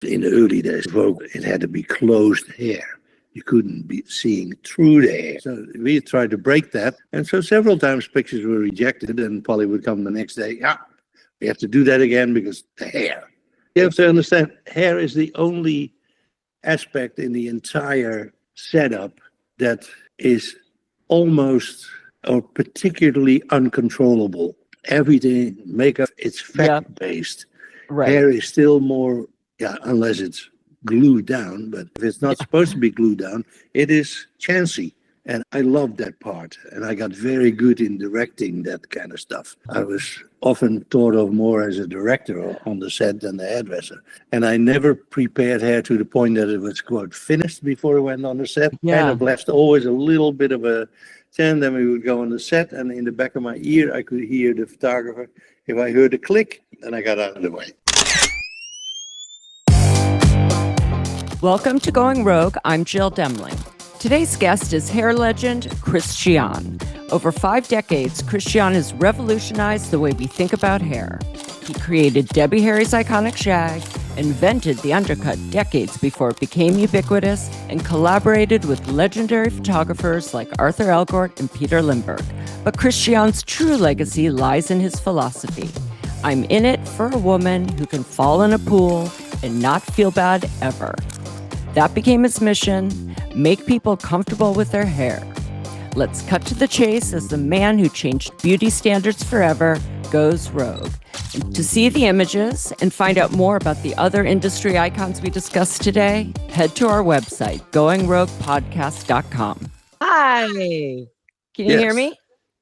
In the early days, Vogue, it had to be closed hair. You couldn't be seeing through the hair. So we tried to break that. And so several times pictures were rejected, and Polly would come the next day. Yeah, we have to do that again because the hair. You have to understand, hair is the only aspect in the entire setup that is almost or particularly uncontrollable. Everything, makeup, it's fact-based. Right. Hair is still more, unless it's glued down, but if it's not supposed to be glued down, it is chancy. And I loved that part. And I got very good in directing that kind of stuff. I was often thought of more as a director on the set than the hairdresser. And I never prepared hair to the point that it was, quote, finished before I went on the set. Kind of left always a little bit of a then we would go on the set, and in the back of my ear, I could hear the photographer. If I heard a click, then I got out of the way. Welcome to Going Rogue. I'm Jill Demling. Today's guest is hair legend Christiaan. Over 5 decades, Christiaan has revolutionized the way we think about hair. He created Debbie Harry's iconic shag, invented the undercut decades before it became ubiquitous, and collaborated with legendary photographers like Arthur Elgort and Peter Lindbergh. But Christiaan's true legacy lies in his philosophy. I'm in it for a woman who can fall in a pool and not feel bad ever. That became his mission, make people comfortable with their hair. Let's cut to the chase as the man who changed beauty standards forever goes rogue. And to see the images and find out more about the other industry icons we discussed today, head to our website, goingroguepodcast.com. Hi. Can you hear me?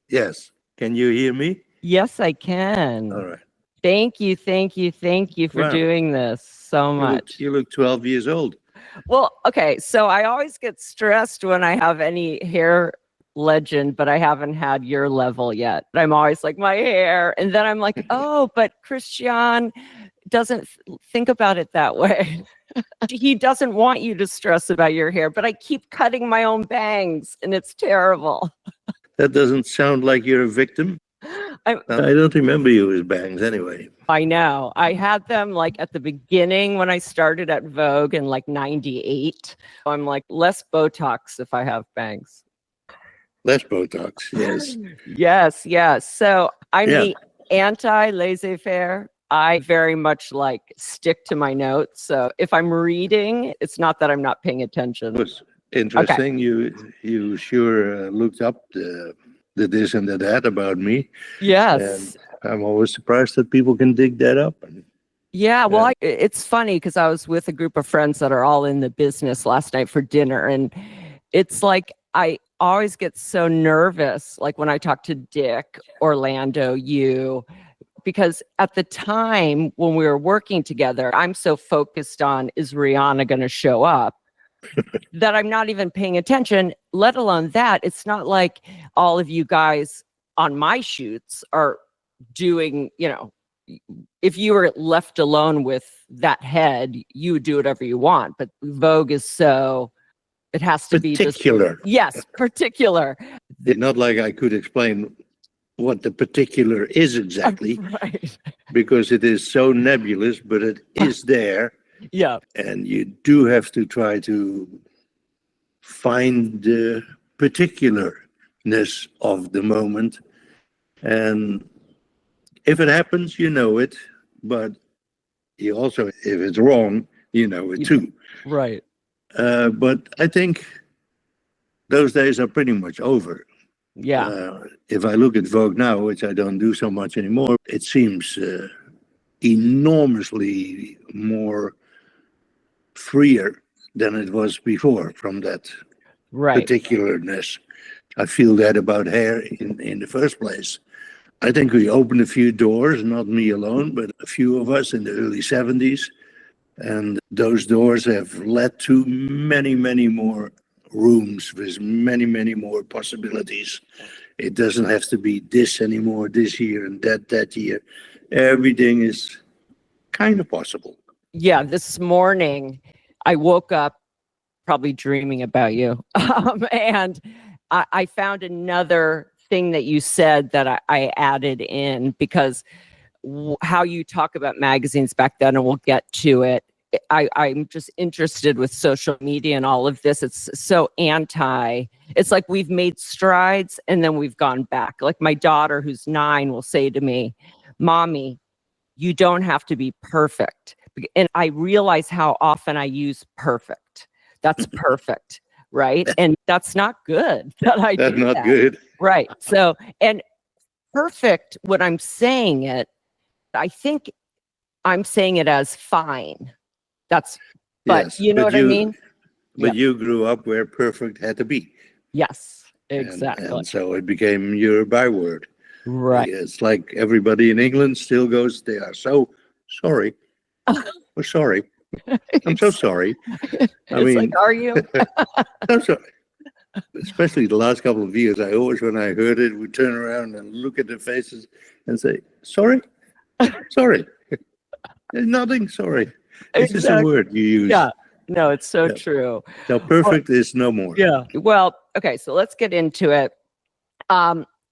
Yes. Can you hear me? Yes, I can. All right. Thank you for doing this so much. You look 12 years old. Well, okay, so I always get stressed when I have any hair legend, but I haven't had your level yet. I'm always like, my hair. And then I'm like, oh, but Christiaan doesn't think about it that way. He doesn't want you to stress about your hair, but I keep cutting my own bangs and it's terrible. That doesn't sound like you're a victim. I don't remember you as bangs anyway. I know. I had them like at the beginning when I started at Vogue in like 98. I'm like, less Botox if I have bangs. Less Botox, yes. Yes. So I'm the anti-laissez-faire. I very much like stick to my notes. So if I'm reading, it's not that I'm not paying attention. It was interesting. Okay. You sure looked up the this and the that about me. Yes. And I'm always surprised that people can dig that up. Well, it's funny because I was with a group of friends that are all in the business last night for dinner. And it's like, I always get so nervous, like when I talk to Dick, Orlando, you, because at the time when we were working together, I'm so focused on, is Rihanna going to show up? that I'm not even paying attention, let alone that. It's not like all of you guys on my shoots are doing, if you were left alone with that head, you would do whatever you want. But Vogue is so, it has to be particular. Yes, particular. It's not like I could explain what the particular is exactly, right. Because it is so nebulous, but it is there. Yeah. And you do have to try to find the particularness of the moment. And if it happens, you know it. But you also, if it's wrong, you know it too. Right. But I think those days are pretty much over. Yeah. If I look at Vogue now, which I don't do so much anymore, it seems enormously more freer than it was before from that particularness. I feel that about hair in the first place. I think we opened a few doors, not me alone, but a few of us in the early 70s. And those doors have led to many, many more rooms with many, many more possibilities. It doesn't have to be this anymore, this year and that year. Everything is kind of possible. Yeah, this morning I woke up probably dreaming about you. And I found another thing that you said that I added in because how you talk about magazines back then, and we'll get to it. I'm just interested with social media and all of this. It's so it's like we've made strides and then we've gone back. Like my daughter, who's 9, will say to me, Mommy, you don't have to be perfect. And I realize how often I use perfect. That's perfect, right? And that's not good that I That's do not that. good. Right. So, and perfect, when I'm saying it, I think I'm saying it as fine. But Yes, you know what I mean? But you grew up where perfect had to be. Yes, exactly. And so it became your byword. Right. It's like everybody in England still goes, they are so sorry. We're sorry. I'm so sorry. I mean, like, are you? I'm sorry. Especially the last couple of years, I always, when I heard it, would turn around and look at their faces and say, sorry, sorry. There's nothing, sorry. It's just a word you use. Yeah. No, it's so true. So perfect is no more. Yeah. Well, okay, so let's get into it.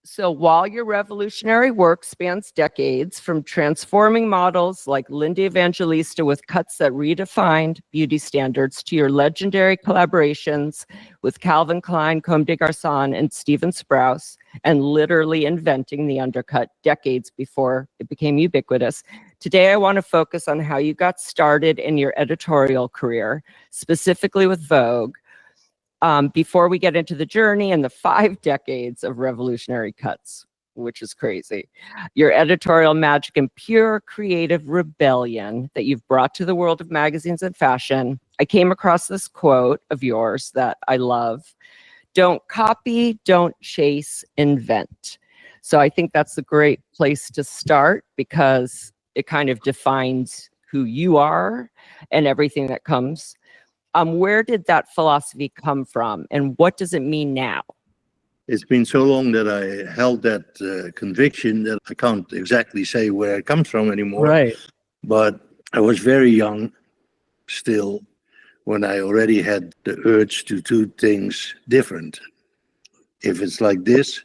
So while your revolutionary work spans decades, from transforming models like Linda Evangelista with cuts that redefined beauty standards to your legendary collaborations with Calvin Klein, Comme des Garçons, and Steven Sprouse, and literally inventing the undercut decades before it became ubiquitous, today I want to focus on how you got started in your editorial career, specifically with Vogue, before we get into the journey and the 5 decades of revolutionary cuts, which is crazy. Your editorial magic and pure creative rebellion that you've brought to the world of magazines and fashion. I came across this quote of yours that I love. Don't copy, don't chase, invent. So I think that's a great place to start because it kind of defines who you are and everything that comes. Where did that philosophy come from and what does it mean now? It's been so long that I held that conviction that I can't exactly say where it comes from anymore. Right. But I was very young still when I already had the urge to do things different. If it's like this,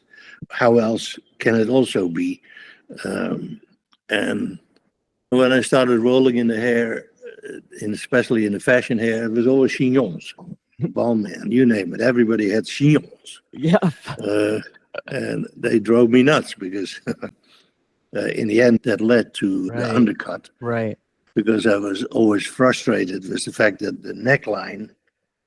how else can it also be? And when I started rolling in the hair, especially in the fashion hair, it was always chignons. Balmain, you name it. Everybody had chignons. Yeah. And they drove me nuts because in the end that led to the undercut. Right. Because I was always frustrated with the fact that the neckline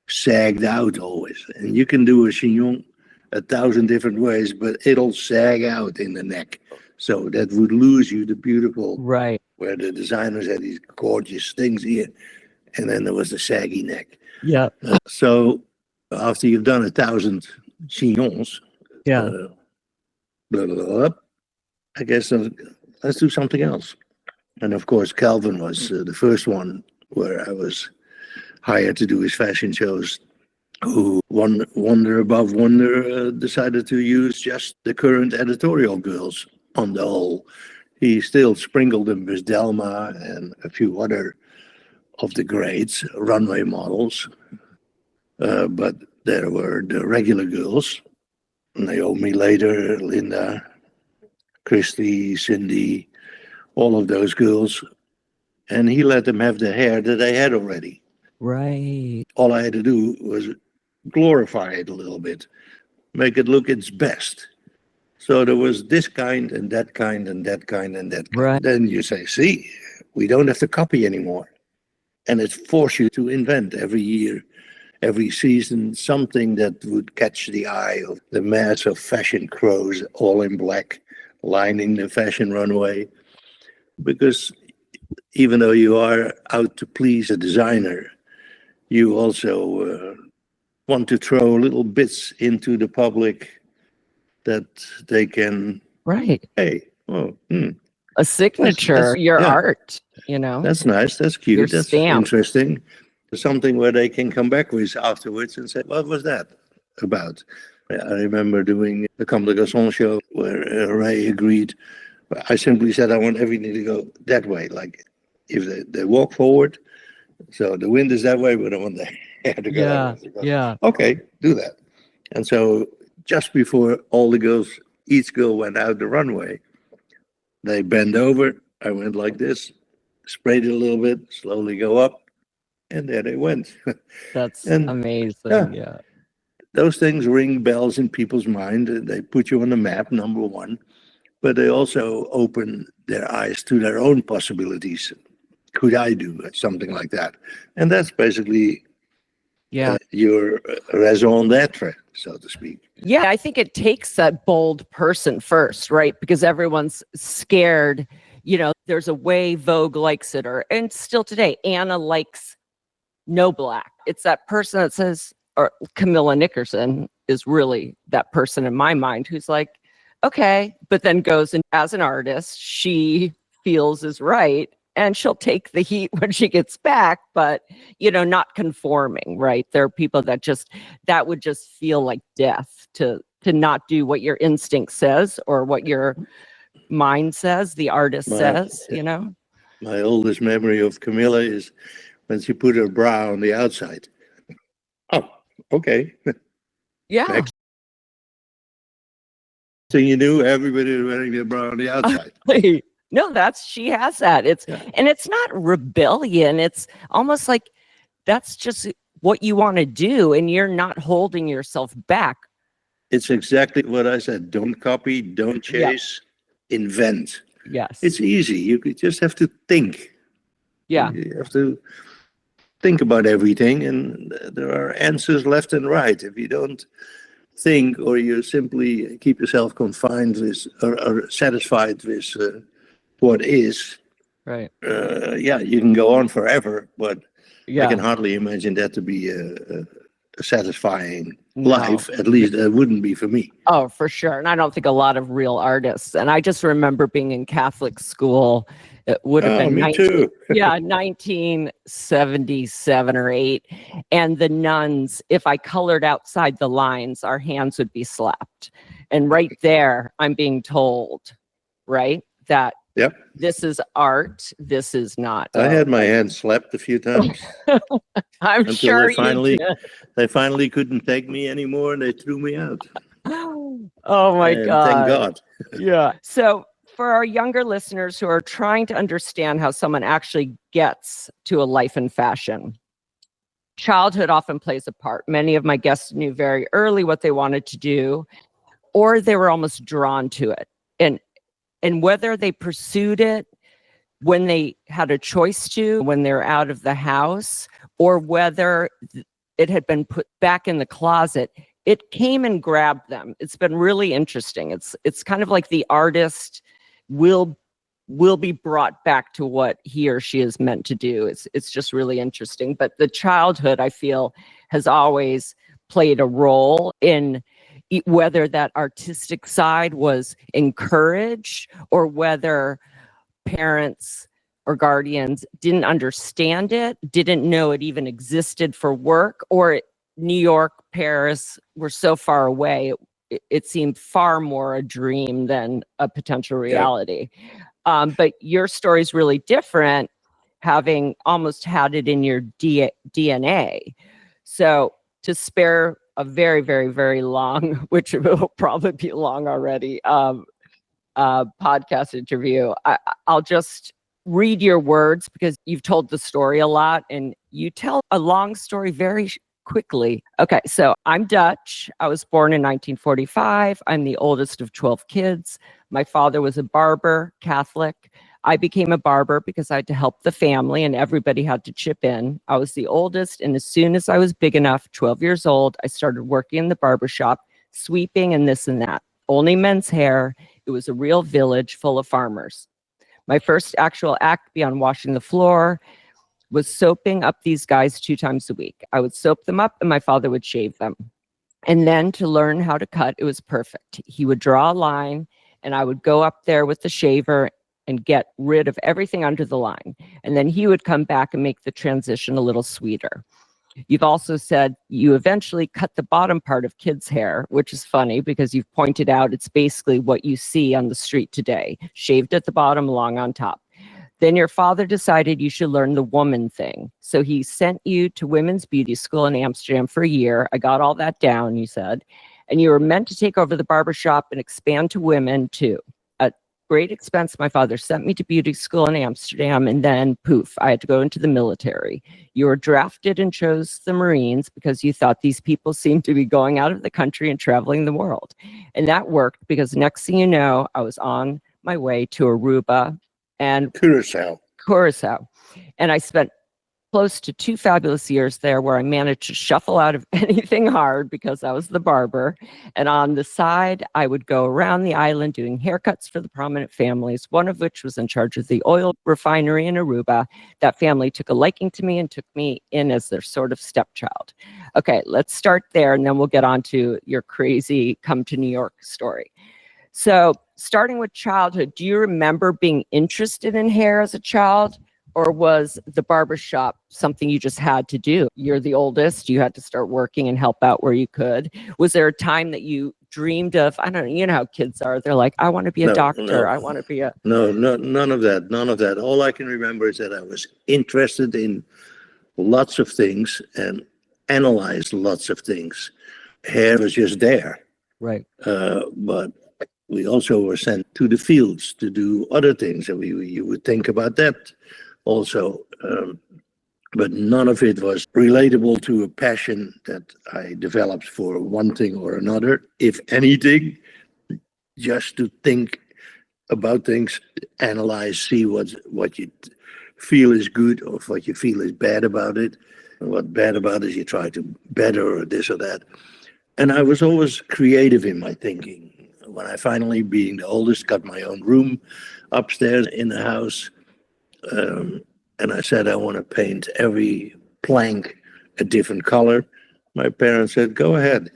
sagged out always. And you can do a chignon 1,000 different ways, but it'll sag out in the neck. So that would lose you the beautiful, where the designers had these gorgeous things here. And then there was the saggy neck. Yeah. So after you've done 1,000 chignons, blah, blah, blah, I guess let's do something else. And of course, Calvin was the first one where I was hired to do his fashion shows, who Wonder Above Wonder decided to use just the current editorial girls on the whole. He still sprinkled them with Delma and a few other of the greats, runway models. But there were the regular girls, Naomi later, Linda, Christy, Cindy, all of those girls. And he let them have the hair that they had already. Right. All I had to do was glorify it a little bit, make it look its best. So there was this kind and that kind and that kind and that kind. Right. Then you say, see, we don't have to copy anymore. And it forced you to invent every year, every season, something that would catch the eye of the mass of fashion crows, all in black, lining the fashion runway. Because even though you are out to please a designer, you also want to throw little bits into the public that they can, hey, a signature, that's your art, you know. That's nice, that's cute, your that's stamp. Interesting. Something where they can come back with afterwards and say, what was that about? I remember doing the Comme des Garçons show where Ray agreed. I simply said, I want everything to go that way. Like if they walk forward, so the wind is that way, but I want the hair to go. Yeah. Okay, do that. And so just before all the girls, each girl went out the runway, they bend over. I went like this, sprayed it a little bit, slowly go up, and there they went. That's and amazing. Yeah. Those things ring bells in people's mind. They put you on the map, number one, but they also open their eyes to their own possibilities. Could I do something like that? And that's basically your raison d'etre, so to speak. Yeah, I think it takes that bold person first, right? Because everyone's scared. You know, there's a way Vogue likes it, and still today, Anna likes no black. It's that person that says, or Camilla Nickerson is really that person in my mind who's like, okay, but then goes and as an artist, she feels is right. And she'll take the heat when she gets back, but, you know, not conforming, right? There are people that would just feel like death to not do what your instinct says or what your mind says, the artist says, you know? My oldest memory of Camilla is when she put her bra on the outside. Oh, okay. Yeah. Next thing you knew, everybody was wearing their bra on the outside. No, she has that. And it's not rebellion. It's almost like that's just what you want to do, and you're not holding yourself back. It's exactly what I said. Don't copy, don't chase, invent. Yes. It's easy. You just have to think. Yeah. You have to think about everything, and there are answers left and right. If you don't think, or you simply keep yourself confined with or satisfied with what is, right? You can go on forever, but I can hardly imagine that to be a satisfying life. At least that wouldn't be for me. Oh, for sure. And I don't think a lot of real artists. And I just remember being in Catholic school. It would have been 1977 or 8. And the nuns, if I colored outside the lines, our hands would be slapped. And right there, I'm being told, right, that this is art. This is not. I had my hands slapped a few times. I'm sure they finally couldn't take me anymore, and they threw me out. Oh my God. Thank God. Yeah. So for our younger listeners who are trying to understand how someone actually gets to a life in fashion, childhood often plays a part. Many of my guests knew very early what they wanted to do, or they were almost drawn to it. And whether they pursued it when they had a choice to, when they're out of the house, or whether it had been put back in the closet, it came and grabbed them. It's been really interesting. It's kind of like the artist will be brought back to what he or she is meant to do. It's just really interesting. But the childhood, I feel, has always played a role in whether that artistic side was encouraged or whether parents or guardians didn't understand it, didn't know it even existed for work, or New York, Paris were so far away, it seemed far more a dream than a potential reality. But your story is really different, having almost had it in your DNA. So to spare a very, very, very long, which will probably be long already, podcast interview, I'll just read your words because you've told the story a lot and you tell a long story very quickly. Okay, so I'm Dutch. I was born in 1945. I'm the oldest of 12 kids. My father was a barber, Catholic. I became a barber because I had to help the family and everybody had to chip in. I was the oldest, and as soon as I was big enough, 12 years old, I started working in the barbershop, sweeping and this and that. Only men's hair. It was a real village full of farmers. My first actual act beyond washing the floor was soaping up these guys 2 times a week. I would soap them up and my father would shave them. And then to learn how to cut, it was perfect. He would draw a line and I would go up there with the shaver and get rid of everything under the line. And then he would come back and make the transition a little sweeter. You've also said you eventually cut the bottom part of kids' hair, which is funny because you've pointed out it's basically what you see on the street today, shaved at the bottom, long on top. Then your father decided you should learn the woman thing. So he sent you to women's beauty school in Amsterdam for a year. I got all that down, you said. And you were meant to take over the barbershop and expand to women too. great expense. My father sent me to beauty school in Amsterdam, and then poof, I had to go into the military. You were drafted and chose the Marines because you thought these people seemed to be going out of the country and traveling the world. And that worked because next thing you know, I was on my way to Aruba and Curacao. And I spent close to 2 fabulous years there where I managed to shuffle out of anything hard because I was the barber. And on the side, I would go around the island doing haircuts for the prominent families, one of which was in charge of the oil refinery in Aruba. That family took a liking to me and took me in as their sort of stepchild. Okay, let's start there, and then we'll get on to your crazy come to New York story. So starting with childhood, do you remember being interested in hair as a child? Or was the barbershop something you just had to do? You're the oldest. You had to start working and help out where you could. Was there a time that you dreamed of, I don't know, you know how kids are. They're like, I want to be a doctor. I want to be a... No, none of that. None of that. All I can remember is that I was interested in lots of things and analyzed lots of things. Hair was just there. Right. But we also were sent to the fields to do other things. And you would think about that also, but none of it was relatable to a passion that I developed for one thing or another. If anything, just to think about things, analyze, see what you feel is good or what you feel is bad about it. And what bad about it, you try to better or this or that. And I was always creative in my thinking. When I finally, being the oldest, got my own room upstairs in the house, and I said, I want to paint every plank a different color. My parents said, go ahead.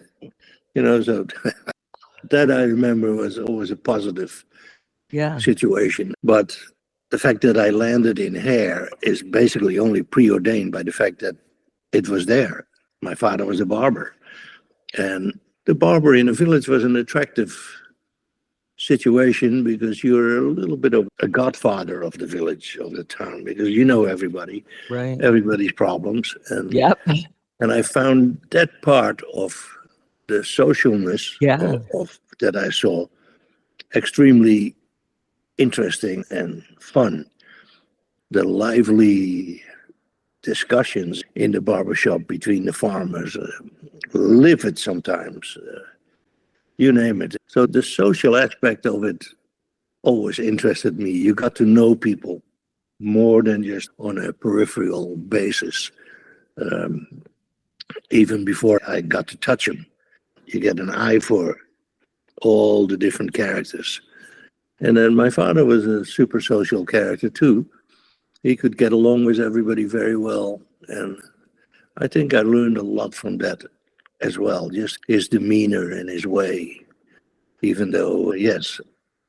So that I remember was always a positive situation. But the fact that I landed in hair is basically only preordained by the fact that it was there. My father was a barber. And the barber in the village was an attractive situation because you're a little bit of a godfather of the village, of the town, because you know everybody, right? Everybody's problems. And and I found that part of the socialness of that I saw extremely interesting and fun. The lively discussions in the barbershop between the farmers, livid sometimes, you name it. So the social aspect of it always interested me. You got to know people more than just on a peripheral basis. Even before I got to touch them, you get an eye for all the different characters. And then my father was a super social character too. He could get along with everybody very well. And I think I learned a lot from that as well, just his demeanor and his way, even though, yes,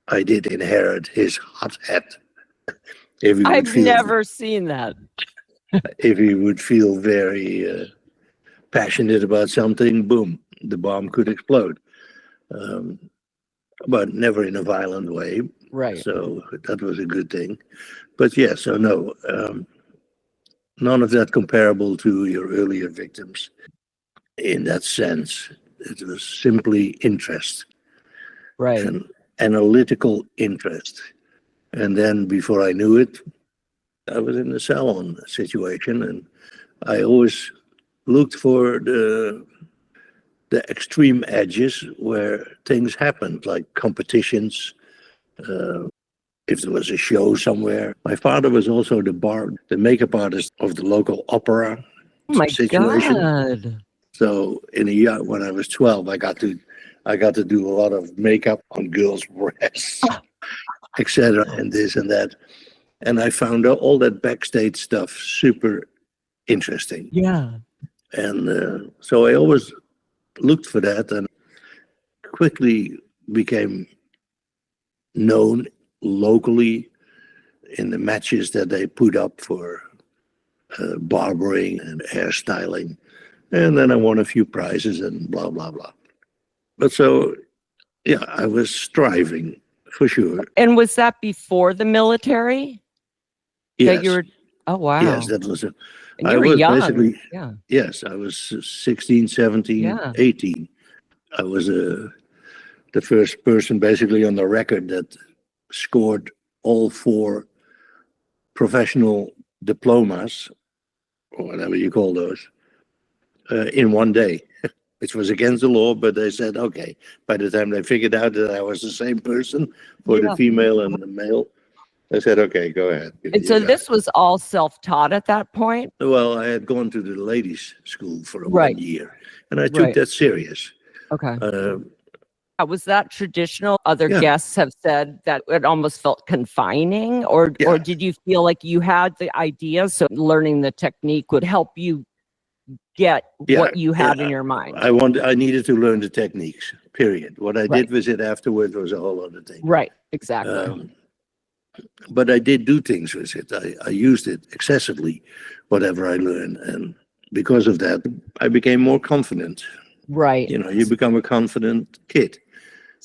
I did inherit his hot hat. I've never seen that. If he would feel very passionate about something, boom, the bomb could explode. But never in a violent way. Right. So that was a good thing. But yes, so no, none of that comparable to your earlier victims. In that sense, it was simply interest, right, and analytical interest. And then before I knew it, I was in the salon situation, and I always looked for the extreme edges where things happened, like competitions. If there was a show somewhere. My father was also the makeup artist of the local opera situation. God. So when I was 12, I got to do a lot of makeup on girls' breasts, etc., and this and that. And I found all that backstage stuff super interesting. Yeah. And so I always looked for that and quickly became known locally in the matches that they put up for barbering and hairstyling. And then I won a few prizes and blah, blah, blah. But so, yeah, I was striving for sure. And was that before the military? Yes. Oh, wow. Yes, that was and you were young. Yes, I was 16, 17, 18. I was the first person basically on the record that scored all 4 professional diplomas, or whatever you call those, in one day, which was against the law. But they said, okay, by the time they figured out that I was the same person for the female and the male, they said, okay, go ahead. And so this was all self-taught at that point? Well, I had gone to the ladies' school for 1 year, and I took that serious. Okay. Was that traditional? Other guests have said that it almost felt confining, or did you feel like you had the idea, so learning the technique would help you get what you had in your mind? I needed to learn the techniques, period. What I did with it afterwards was a whole other thing. Right, exactly. But I did do things with it. I used it excessively, whatever I learned. And because of that, I became more confident. Right. You know, you become a confident kid.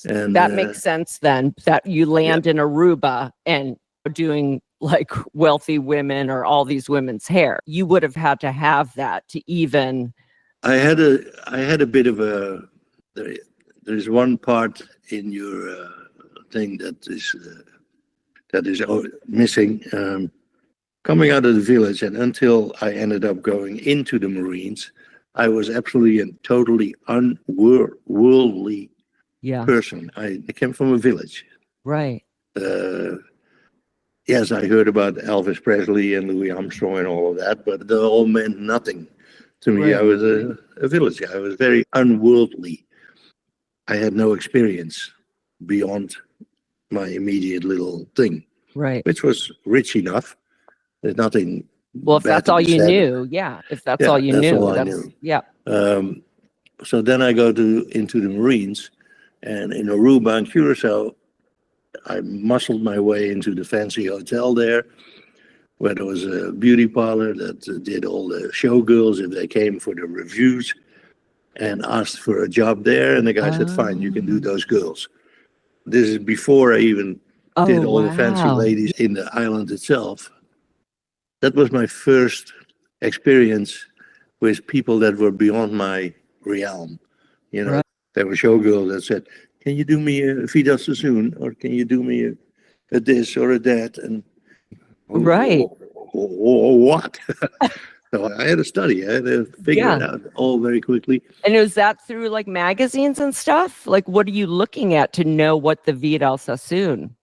And that makes sense then, that you land in Aruba and doing like wealthy women or all these women's hair. You would have had to have that to even... I had a bit of a... There's one part in your thing that is missing. Coming out of the village, and until I ended up going into the Marines, I was absolutely and totally unworldly person. I came from a village. Right. Yes, I heard about Elvis Presley and Louis Armstrong and all of that, but they all meant nothing to me. Right. I was a village guy. I was very unworldly. I had no experience beyond my immediate little thing, right? Which was rich enough. There's nothing. Well, if that's all you knew, if that's all you knew, I knew. So then I go into the Marines, and in Aruba and Curacao, I muscled my way into the fancy hotel there, where there was a beauty parlor that did all the showgirls if they came for the reviews, and asked for a job there. And the guy said, fine, you can do those girls. This is before I even did all the fancy ladies in the island itself. That was my first experience with people that were beyond my realm. You know, there were showgirls that said, can you do me a Vida Sassoon, or can you do me a this or a that? And what? So I had to study. I had to figure it out all very quickly. And was that through like magazines and stuff? Like, what are you looking at to know what the Vida Sassoon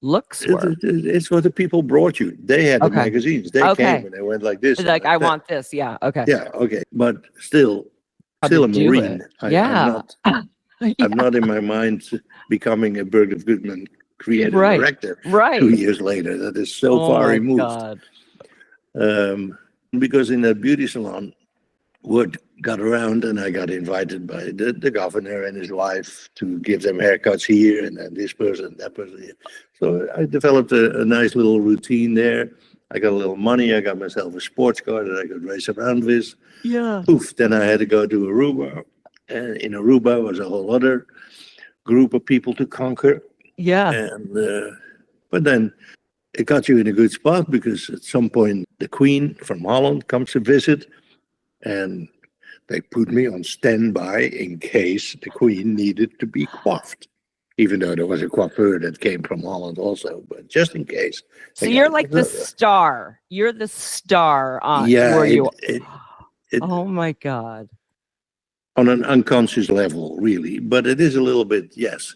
looks were? It's what the people brought you. They had the magazines. They came and they went like this. Like, I want this. Yeah. Okay. Yeah. Okay. But still a Marine. I'm not in my mind becoming a Bergdorf Goodman creative director 2 years later. That is so far removed. God. Because in that beauty salon, word got around, and I got invited by the governor and his wife to give them haircuts here, and then this person, that person here. So I developed a nice little routine there. I got a little money. I got myself a sports car that I could race around with. Yeah. Poof, then I had to go to Aruba. And in Aruba was a whole other group of people to conquer. Yeah. And but then it got you in a good spot, because at some point the Queen from Holland comes to visit, and they put me on standby in case the Queen needed to be coiffed, even though there was a coiffeur that came from Holland also, but just in case. So you're like the star. You're the star on where you are. Oh my God. On an unconscious level, really, but it is a little bit, yes.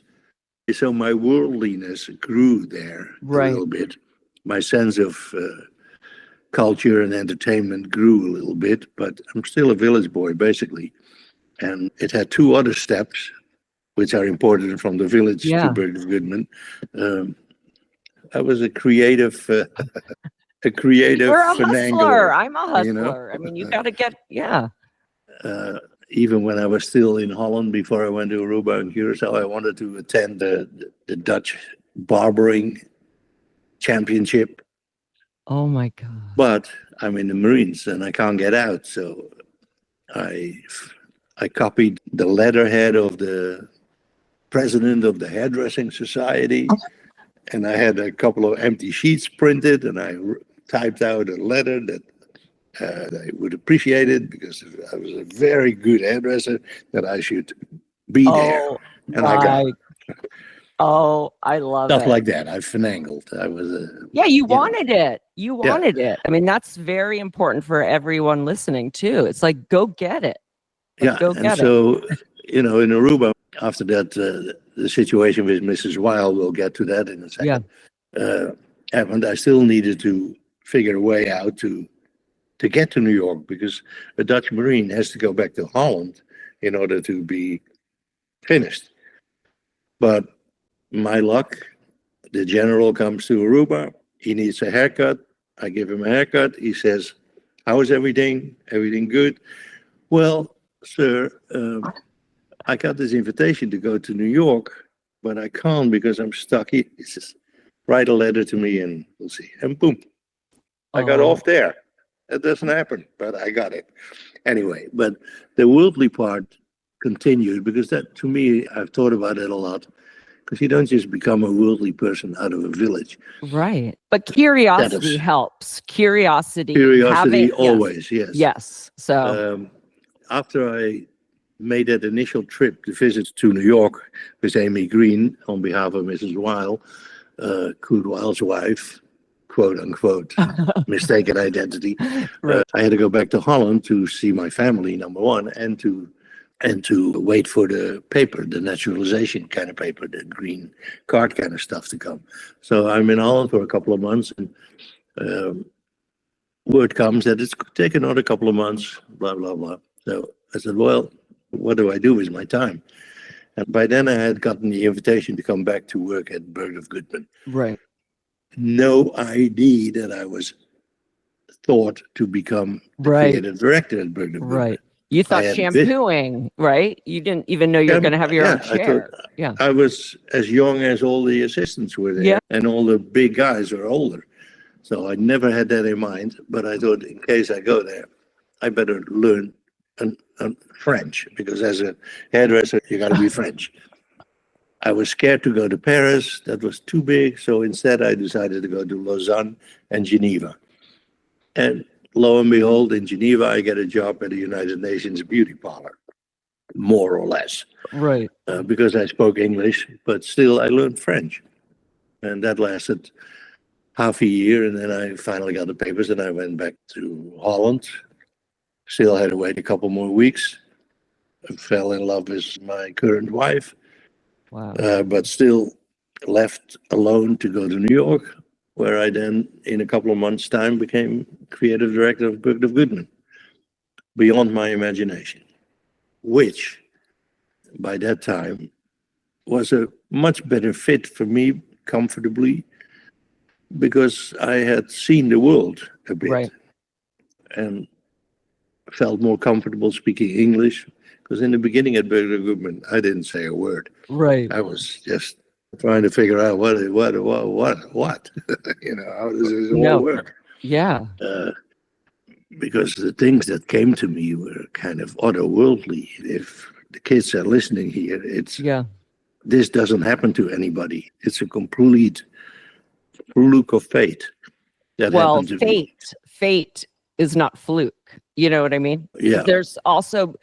So my worldliness grew there a little bit. My sense of culture and entertainment grew a little bit, but I'm still a village boy, basically. And it had 2 other steps, which are important from the village to Bergdorf Goodman. I was a creative, You're a hustler. I'm a hustler. You know? I mean, you got to get, even when I was still in Holland, before I went to Aruba and Curacao, I wanted to attend the Dutch barbering championship. Oh my God. But I'm in the Marines and I can't get out. So I copied the letterhead of the president of the hairdressing society. And I had a couple of empty sheets printed, and I typed out a letter that I would appreciate it, because I was a very good hairdresser, that I should be there. And I got it. Oh, I love Stuff it. like that. I finagled. I was you wanted it. You wanted it. I mean, that's very important for everyone listening too. It's like, go get it. Go and so, in Aruba, after that, the situation with Mrs. Weil, we'll get to that in a second. Happened. I still needed to figure a way out to get to New York, because a Dutch Marine has to go back to Holland in order to be finished. But my luck, the general comes to Aruba. He needs a haircut. I give him a haircut. He says, "How is everything? Everything good?" "Well, sir, I got this invitation to go to New York, but I can't because I'm stuck here." He says, "Write a letter to me and we'll see." And boom, I got off there. It doesn't happen, but I got it. Anyway, but the worldly part continued, because that, to me, I've thought about it a lot, because you don't just become a worldly person out of a village. Right. But curiosity helps. Curiosity always, yes. Yes. So after I made that initial trip to visit to New York with Amy Green on behalf of Mrs. Weil, Kurt Weil's wife, quote unquote, mistaken identity. I had to go back to Holland to see my family, number one, and to wait for the paper, the naturalization kind of paper, the green card kind of stuff to come. So I'm in Holland for a couple of months, and word comes that it's take another couple of months, blah, blah, blah. So I said, well, what do I do with my time? And by then I had gotten the invitation to come back to work at Bergdorf Goodman. Right. No idea that I was thought to become the creative director at Bergdorf Goodman. Right. You thought shampooing, right? You didn't even know you were going to have your own chair. I was as young as all the assistants were there, and all the big guys are older. So I never had that in mind, but I thought, in case I go there, I better learn French, because as a hairdresser, you got to be French. I was scared to go to Paris. That was too big. So instead, I decided to go to Lausanne and Geneva. And lo and behold, in Geneva, I get a job at the United Nations beauty parlor, more or less. Right. Because I spoke English, but still I learned French. And that lasted half a year. And then I finally got the papers and I went back to Holland. Still had to wait a couple more weeks. I fell in love with my current wife. Wow. But still left alone to go to New York, where I then, in a couple of months' time, became creative director of Bergdorf Goodman, beyond my imagination, which, by that time, was a much better fit for me, comfortably, because I had seen the world a bit, and felt more comfortable speaking English. Because in the beginning at Bergdorf Goodman, I didn't say a word. Right. I was just trying to figure out what, how does this all work? Yeah. Because the things that came to me were kind of otherworldly. If the kids are listening here, this doesn't happen to anybody. It's a complete fluke of fate. Fate is not fluke. You know what I mean? Yeah. There's also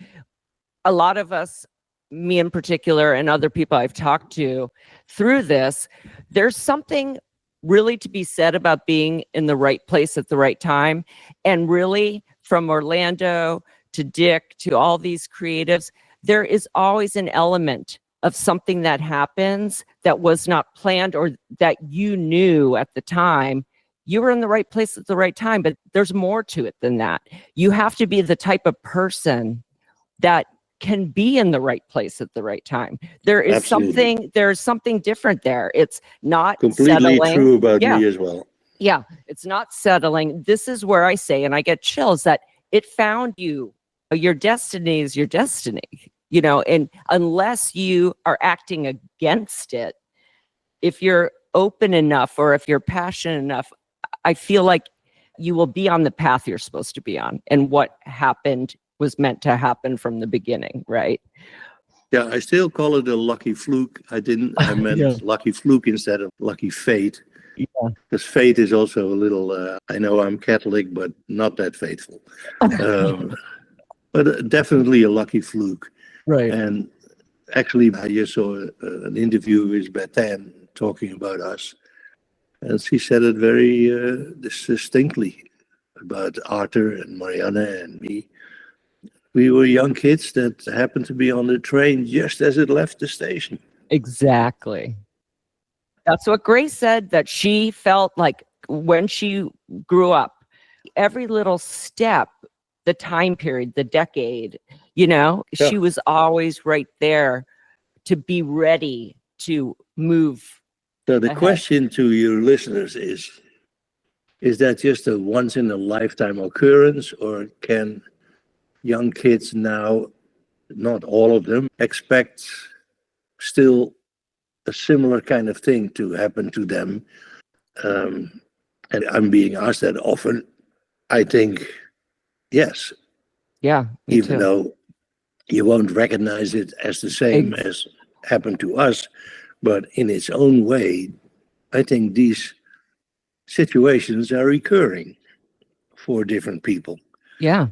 a lot of us, me in particular, and other people I've talked to through this, there's something really to be said about being in the right place at the right time. And really, from Orlando to Dick to all these creatives, there is always an element of something that happens that was not planned or that you knew at the time. You were in the right place at the right time, but there's more to it than that. You have to be the type of person that can be in the right place at the right time. There is something different there. It's not completely settling. True about me as well. Yeah, it's not settling. This is where I say, and I get chills, that it found you. Your destiny is your destiny, and unless you are acting against it, if you're open enough or if you're passionate enough, I feel like you will be on the path you're supposed to be on. And what happened was meant to happen from the beginning, right? Yeah, I still call it a lucky fluke. I meant lucky fluke instead of lucky fate. Yeah. Because fate is also a little, I know I'm Catholic, but not that faithful. But definitely a lucky fluke. Right. And Actually, I just saw an interview with Bertin talking about us, and she said it very distinctly about Arthur and Marianne and me. We were young kids that happened to be on the train just as it left the station. Exactly. That's what Grace said, that she felt like when she grew up, every little step, the time period, the decade, she was always right there to be ready to move. So the ahead. question to your listeners is that just a once in a lifetime occurrence, or can young kids now, not all of them, expect still a similar kind of thing to happen to them? And I'm being asked that often. I think yes. Yeah. Even though you won't recognize it as the same as happened to us, but in its own way, I think these situations are recurring for different people. Yeah.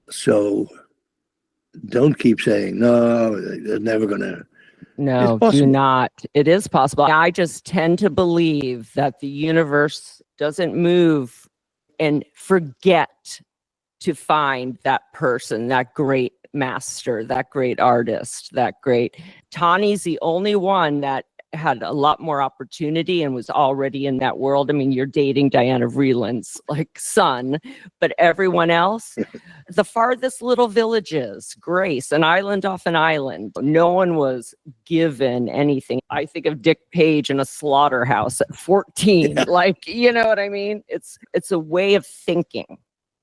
So don't keep saying, no, they're never going to. No, do not. It is possible. I just tend to believe that the universe doesn't move and forget to find that person, that great master, that great artist, that great. Tani's the only one that had a lot more opportunity and was already in that world. I mean, you're dating Diana Vreeland's son, but everyone else, the farthest little villages, Grace, an island off an island, no one was given anything. I think of Dick Page in a slaughterhouse at 14, you know what I mean? It's a way of thinking.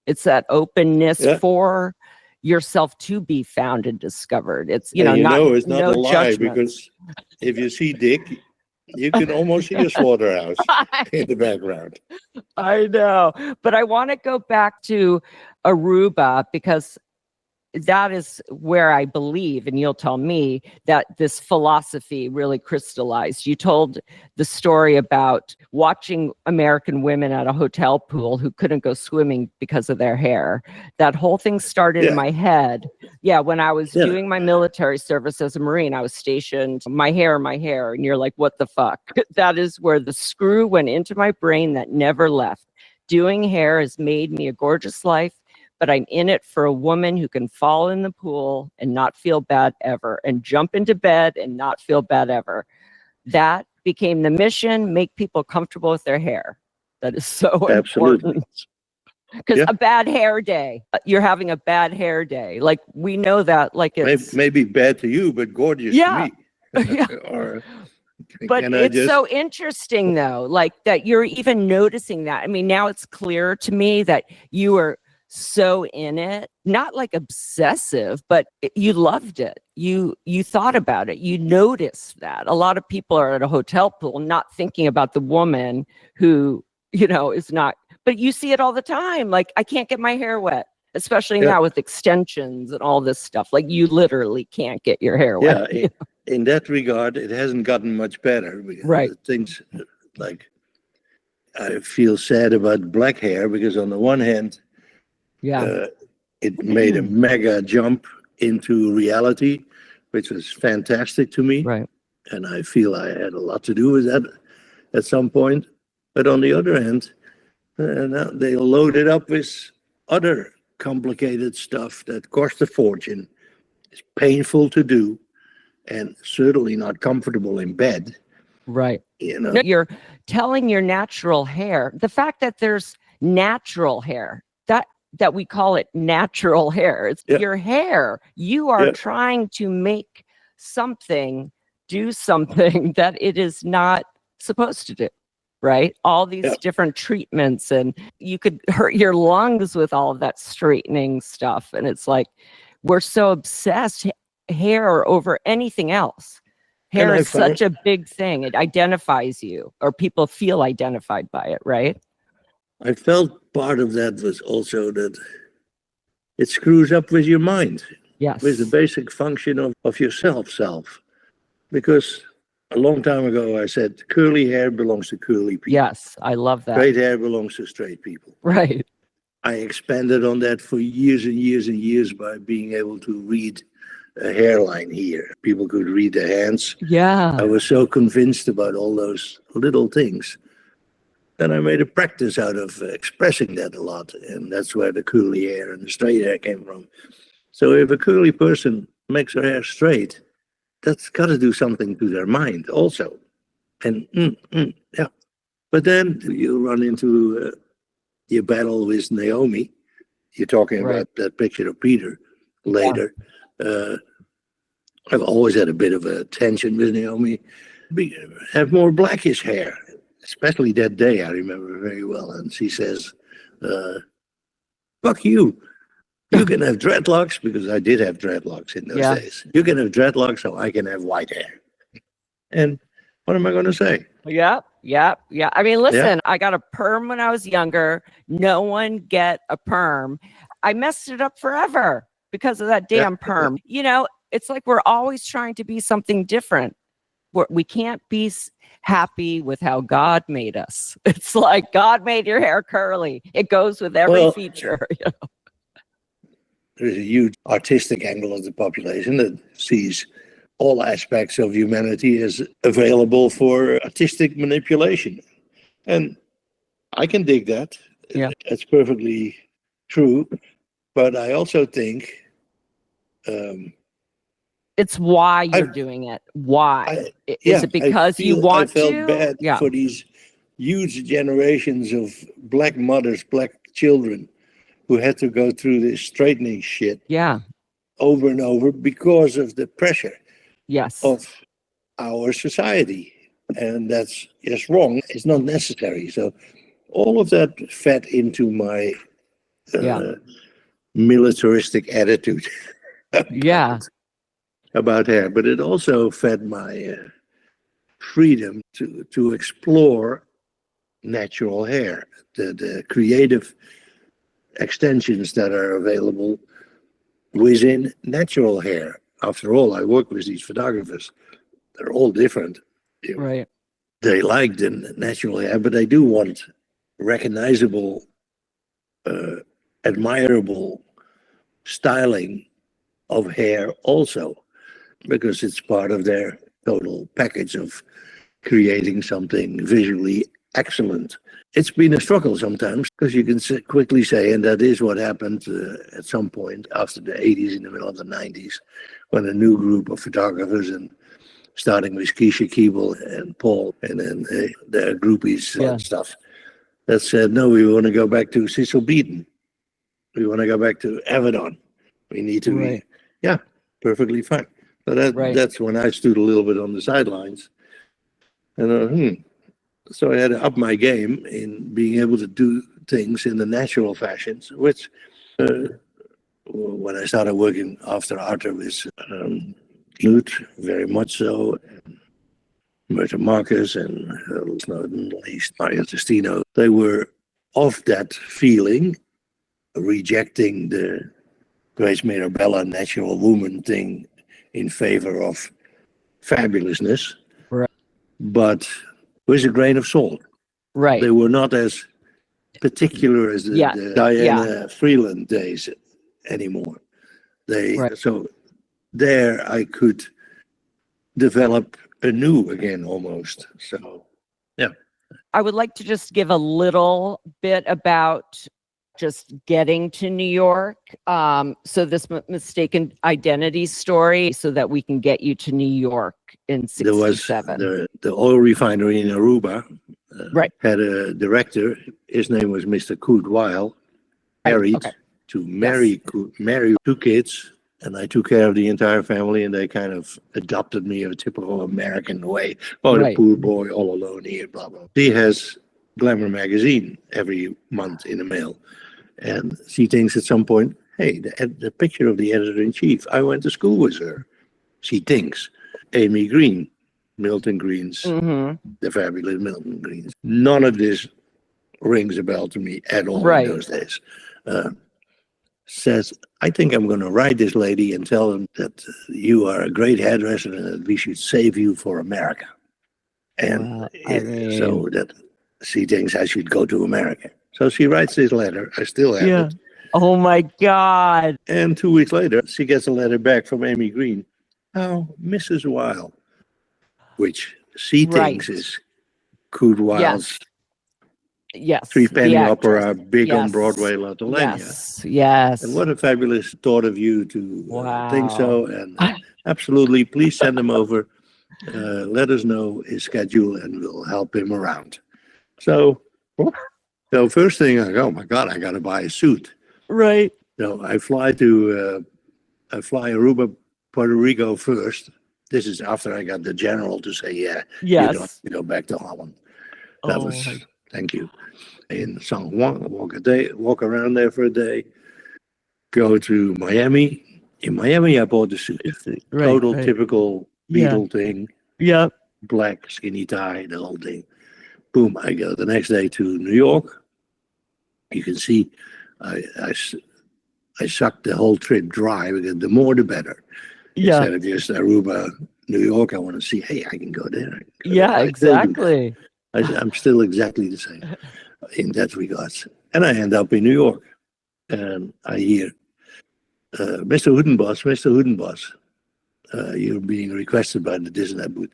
It's that openness for yourself to be found and discovered. It's, it's not a lie, because if you see Dick, you can almost see a slaughterhouse in the background. I know. But I want to go back to Aruba, because that is where I believe, and you'll tell me, that this philosophy really crystallized. You told the story about watching American women at a hotel pool who couldn't go swimming because of their hair. That whole thing started in my head. Yeah, when I was doing my military service as a Marine, I was stationed, my hair. And you're like, what the fuck? That is where the screw went into my brain that never left. Doing hair has made me a gorgeous life, but I'm in it for a woman who can fall in the pool and not feel bad ever, and jump into bed and not feel bad ever. That became the mission: make people comfortable with their hair. That is so important. Because a bad hair day, you're having a bad hair day. Like, we know that, like, it's maybe bad to you, but gorgeous to me. But it's so interesting, though, like, that you're even noticing that. I mean, now it's clear to me that you are so in it, not like obsessive, but you loved it. You thought about it. You noticed that. A lot of people are at a hotel pool not thinking about the woman who, is not, but you see it all the time. Like, I can't get my hair wet, especially now with extensions and all this stuff. Like, you literally can't get your hair wet. Yeah, in that regard, it hasn't gotten much better. Right. Things like, I feel sad about black hair, because on the one hand, it made a mega jump into reality, which was fantastic to me. Right. And I feel I had a lot to do with that at some point. But on the other hand, now they load it up with other complicated stuff that cost a fortune. It's painful to do, and certainly not comfortable in bed. Right. You're telling your natural hair, the fact that there's natural hair, that we call it natural hair. It's your hair. You are trying to make something do something that it is not supposed to do, right? All these different treatments, and you could hurt your lungs with all of that straightening stuff. And it's like, we're so obsessed hair over anything else. Hair is such a big thing. It identifies you, or people feel identified by it, right? I felt part of that was also that it screws up with your mind. Yes. With the basic function of your self. Because a long time ago I said curly hair belongs to curly people. Yes, I love that. Straight hair belongs to straight people. Right. I expanded on that for years and years and years by being able to read a hairline here. People could read the hands. Yeah. I was so convinced about all those little things. And I made a practice out of expressing that a lot. And that's where the curly hair and the straight hair came from. So if a curly person makes her hair straight, that's got to do something to their mind also. And yeah. But then you run into your battle with Naomi. You're talking about that picture of Peter later. Yeah. I've always had a bit of a tension with Naomi. Have more blackish hair, especially that day, I remember very well. And she says, fuck you. You can have dreadlocks, because I did have dreadlocks in those days. You can have dreadlocks so I can have white hair. And what am I going to say? Yeah. I mean, listen, I got a perm when I was younger. No one get a perm. I messed it up forever because of that damn perm. You know, it's like we're always trying to be something different. We can't be happy with how God made us. It's like God made your hair curly. It goes with every feature. You know? There's a huge artistic angle of the population that sees all aspects of humanity as available for artistic manipulation. And I can dig that. Yeah. That's perfectly true. But I also think it's why you're doing it. Why? Is it because you want to? I felt bad for these huge generations of black mothers, black children who had to go through this straightening shit over and over because of the pressure of our society. And that's just wrong. It's not necessary. So all of that fed into my militaristic attitude about hair. But it also fed my freedom to explore natural hair, the creative extensions that are available within natural hair. After all, I work with these photographers. They're all different. Right. They like the natural hair, but they do want recognizable, admirable styling of hair also, because it's part of their total package of creating something visually excellent. It's been a struggle sometimes, because you can quickly say, and that is what happened at some point after the 80s, in the middle of the 90s, when a new group of photographers, and starting with Keisha Keeble and Paul, and then their groupies and stuff, that said, no, we want to go back to Cecil Beaton. We want to go back to Avedon. We need to be, perfectly fine. So that's when I stood a little bit on the sidelines. And so I had to up my game in being able to do things in the natural fashions, which when I started working after Arthur with Knut, very much so, and Myrta Marcus, and not least Mario Testino, they were of that feeling, rejecting the Grace Mirabella natural woman thing in favor of fabulousness, but with a grain of salt. Right. They were not as particular as the Diana Freeland days anymore. So there I could develop anew again almost. So, I would like to just give a little bit about just getting to New York. So this mistaken identity story, so that we can get you to New York in 67. There was the oil refinery in Aruba had a director. His name was Mr. Kurt Weil, married to marry two kids, and I took care of the entire family, and they kind of adopted me in a typical American way. Oh, the poor boy all alone here, blah, blah. She has Glamour magazine every month in the mail. And she thinks at some point, hey, the picture of the editor-in-chief, I went to school with her. She thinks. Amy Green, Milton Green's, the fabulous Milton Greens. None of this rings a bell to me at all in those days. Says, I think I'm going to write this lady and tell them that you are a great hairdresser and that we should save you for America. And so that she thinks I should go to America. So she writes this letter. I still have it. Oh my God. And 2 weeks later, she gets a letter back from Amy Green. Oh, Mrs. Weil, which she thinks is Kurt Weill's three-penny opera, big on Broadway, La Tolenia. Yes. And what a fabulous thought of you to think so. And absolutely, please send him over. Let us know his schedule and we'll help him around. So first thing I go, oh my God, I got to buy a suit. Right. So I fly Aruba, Puerto Rico first. This is after I got the general to say, you don't have to go back to Holland. That was, thank you. In San Juan, walk around there for a day, go to Miami. In Miami, I bought the suit. Total typical Beatle thing. Yep. Black, skinny tie, the whole thing. Boom, I go the next day to New York. You can see I sucked the whole trip dry because the more the better. Yeah. Instead of just Aruba, New York, I want to see, hey, I can go there. Exactly. I'm still exactly the same in that regards. And I end up in New York. And I hear, Mr. Hoedenbos, you're being requested by the this and that booth.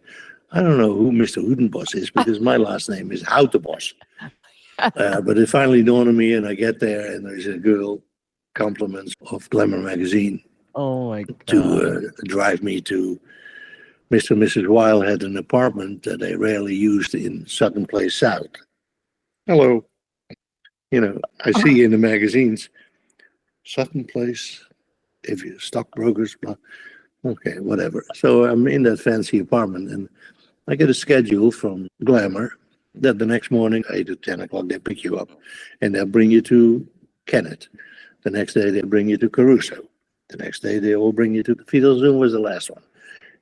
I don't know who Mr. Hoedenbos is because my last name is Houtenbos. But it finally dawned on me and I get there and there's a girl, compliments of Glamour magazine. Oh my God. To drive me to Mr. and Mrs. Weil had an apartment that they rarely used in Sutton Place South. Hello. I see in the magazines, Sutton Place, if you stockbrokers, blah. Okay, whatever. So I'm in that fancy apartment and I get a schedule from Glamour that the next morning, 8 to 10 o'clock, they pick you up and they'll bring you to Kennett. The next day, they bring you to Caruso. The next day, they will bring you to Fidelzoom was the last one.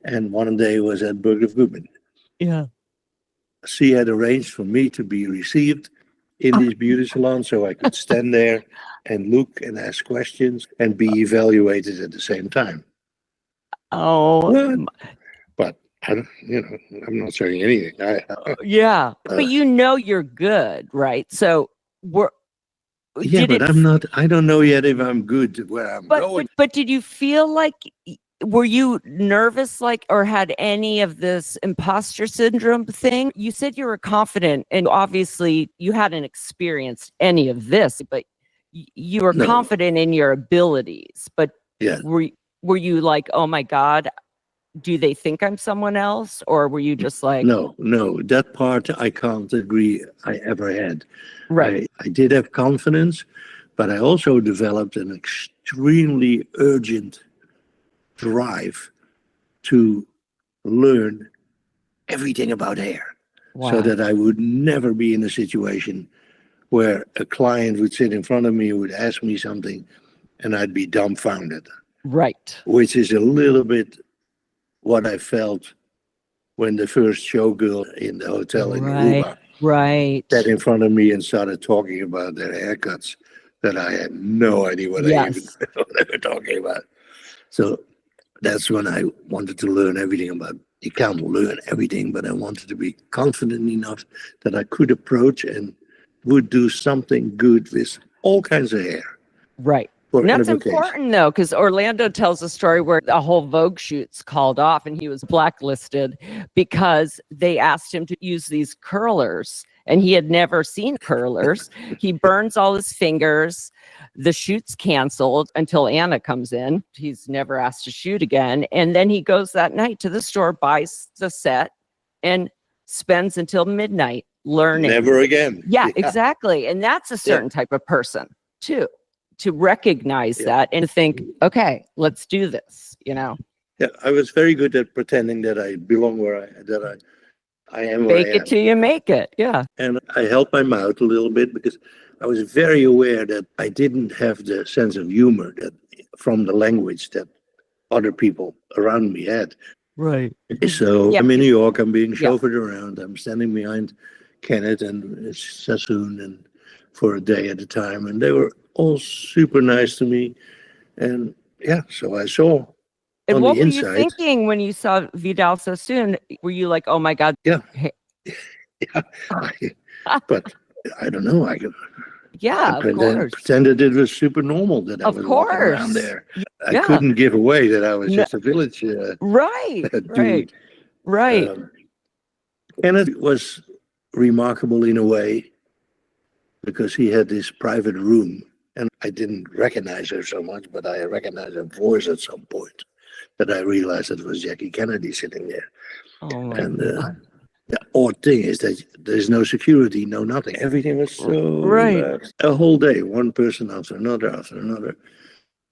And one day was at Bergdorf Goodman. Yeah. She had arranged for me to be received in this beauty salon so I could stand there and look and ask questions and be evaluated at the same time. Oh. But I don't, I'm not saying anything. But you're good, right? So but I'm not. I don't know yet if I'm good where I'm going. But did you feel like, were you nervous, or had any of this imposter syndrome thing? You said you were confident, and obviously you hadn't experienced any of this, but you were confident in your abilities. But were you like, oh my God, do they think I'm someone else? Or were you just like... No, that part I can't agree I ever had. Right. I did have confidence, but I also developed an extremely urgent drive to learn everything about hair. Wow. So that I would never be in a situation where a client would sit in front of me, would ask me something, and I'd be dumbfounded. Right. Which is a little bit what I felt when the first showgirl in the hotel in Aruba sat in front of me and started talking about their haircuts that I had no idea what they were talking about. So that's when I wanted to learn everything about. You can't learn everything, but I wanted to be confident enough that I could approach and would do something good with all kinds of hair. Right. And that's important, though, because Orlando tells a story where a whole Vogue shoot's called off and he was blacklisted because they asked him to use these curlers and he had never seen curlers. He burns all his fingers. The shoot's canceled until Anna comes in. He's never asked to shoot again. And then he goes that night to the store, buys the set, and spends until midnight learning. Never again. Yeah, exactly. And that's a certain type of person, too. To recognize that and think, okay, let's do this, Yeah, I was very good at pretending that I belong where I am. Fake it till you make it. Yeah. And I held my mouth a little bit because I was very aware that I didn't have the sense of humor that from the language that other people around me had. Right. So I'm in New York, I'm being chauffeured around, I'm standing behind Kenneth and Sassoon and for a day at a time, and they were all super nice to me. And so I saw. And what were you thinking when you saw Vidal Sassoon? Were you like, oh my God? Yeah. But I don't know. Yeah, of course. Pretended it was super normal that I was walking around there. I couldn't give away that I was just a village right, dude. Right. And it was remarkable in a way because he had this private room, and I didn't recognize her so much, but I recognized her voice at some point that I realized it was Jackie Kennedy sitting there. Oh my and God. the odd thing is that there's no security, no nothing. Everything was so relaxed. A whole day, one person after another after another.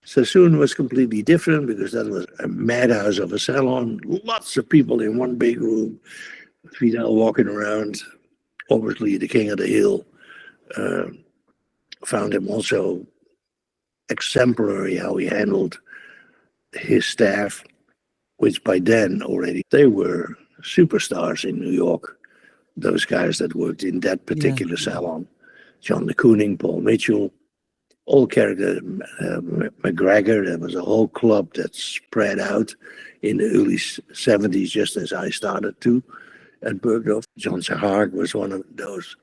Sassoon was completely different because that was a madhouse of a salon. Lots of people in one big room. Vidal walking around, obviously the king of the hill. Found him also exemplary how he handled his staff, which by then already they were superstars in New York. Those guys that worked in that particular salon. John de Kooning, Paul Mitchell, all characters, McGregor. There was a whole club that spread out in the early 70s, just as I started to at Bergdorf. John Sahar was one of those.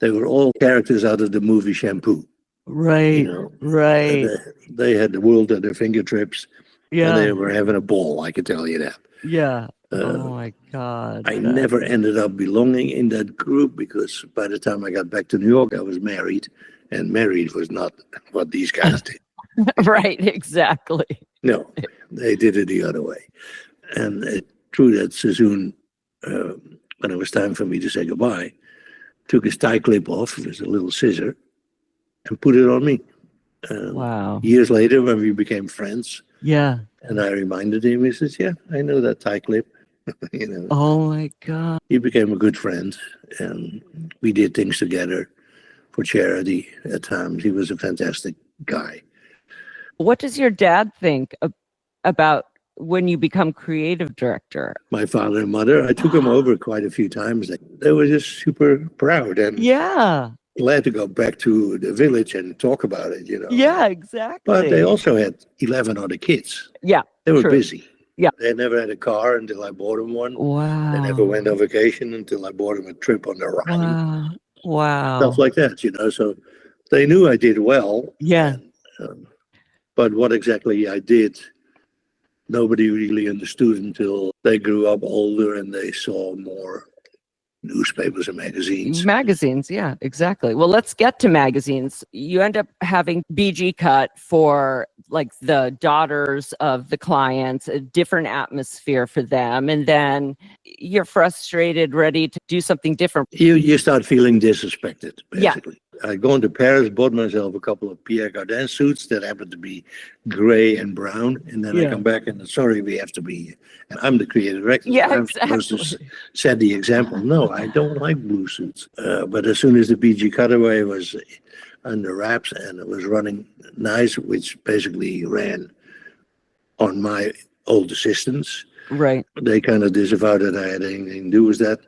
They were all characters out of the movie Shampoo. Right, right. They had the world at their fingertips. Yeah. And they were having a ball, I can tell you that. Yeah. Oh my God. I never ended up belonging in that group because by the time I got back to New York, I was married. And married was not what these guys did. Right, exactly. No, they did it the other way. And it's true that Sassoon, when it was time for me to say goodbye, took his tie clip off with a little scissor and put it on me. Wow. Years later, when we became friends, yeah, and I reminded him, he says, yeah, I know that tie clip. Oh my God. He became a good friend, and we did things together for charity at times. He was a fantastic guy. What does your dad think about when you become creative director? My father and mother, I took them over quite a few times. They were just super proud and glad to go back to the village and talk about it, Yeah, exactly. But they also had 11 other kids. Yeah, they were busy. Yeah, they never had a car until I bought them one. Wow. They never went on vacation until I bought them a trip on the Rhine. Wow. Stuff like that, So they knew I did well. Yeah. And, but what exactly I did, nobody really understood until they grew up older and they saw more newspapers and magazines. Magazines, yeah, exactly. Well, let's get to magazines. You end up having BG cut for like the daughters of the clients, a different atmosphere for them. And then you're frustrated, ready to do something different. You start feeling disrespected, basically. Yeah. I'd gone to Paris, bought myself a couple of Pierre Cardin suits that happened to be gray and brown. And then I come back and, sorry, we have to be, and I'm the creative director. Yeah, I'm exactly. supposed to set the example. No, I don't like blue suits. But as soon as the BG cutaway was under wraps and it was running nice, which basically ran on my old assistants. Right. They kind of disavowed that I had anything to do with that.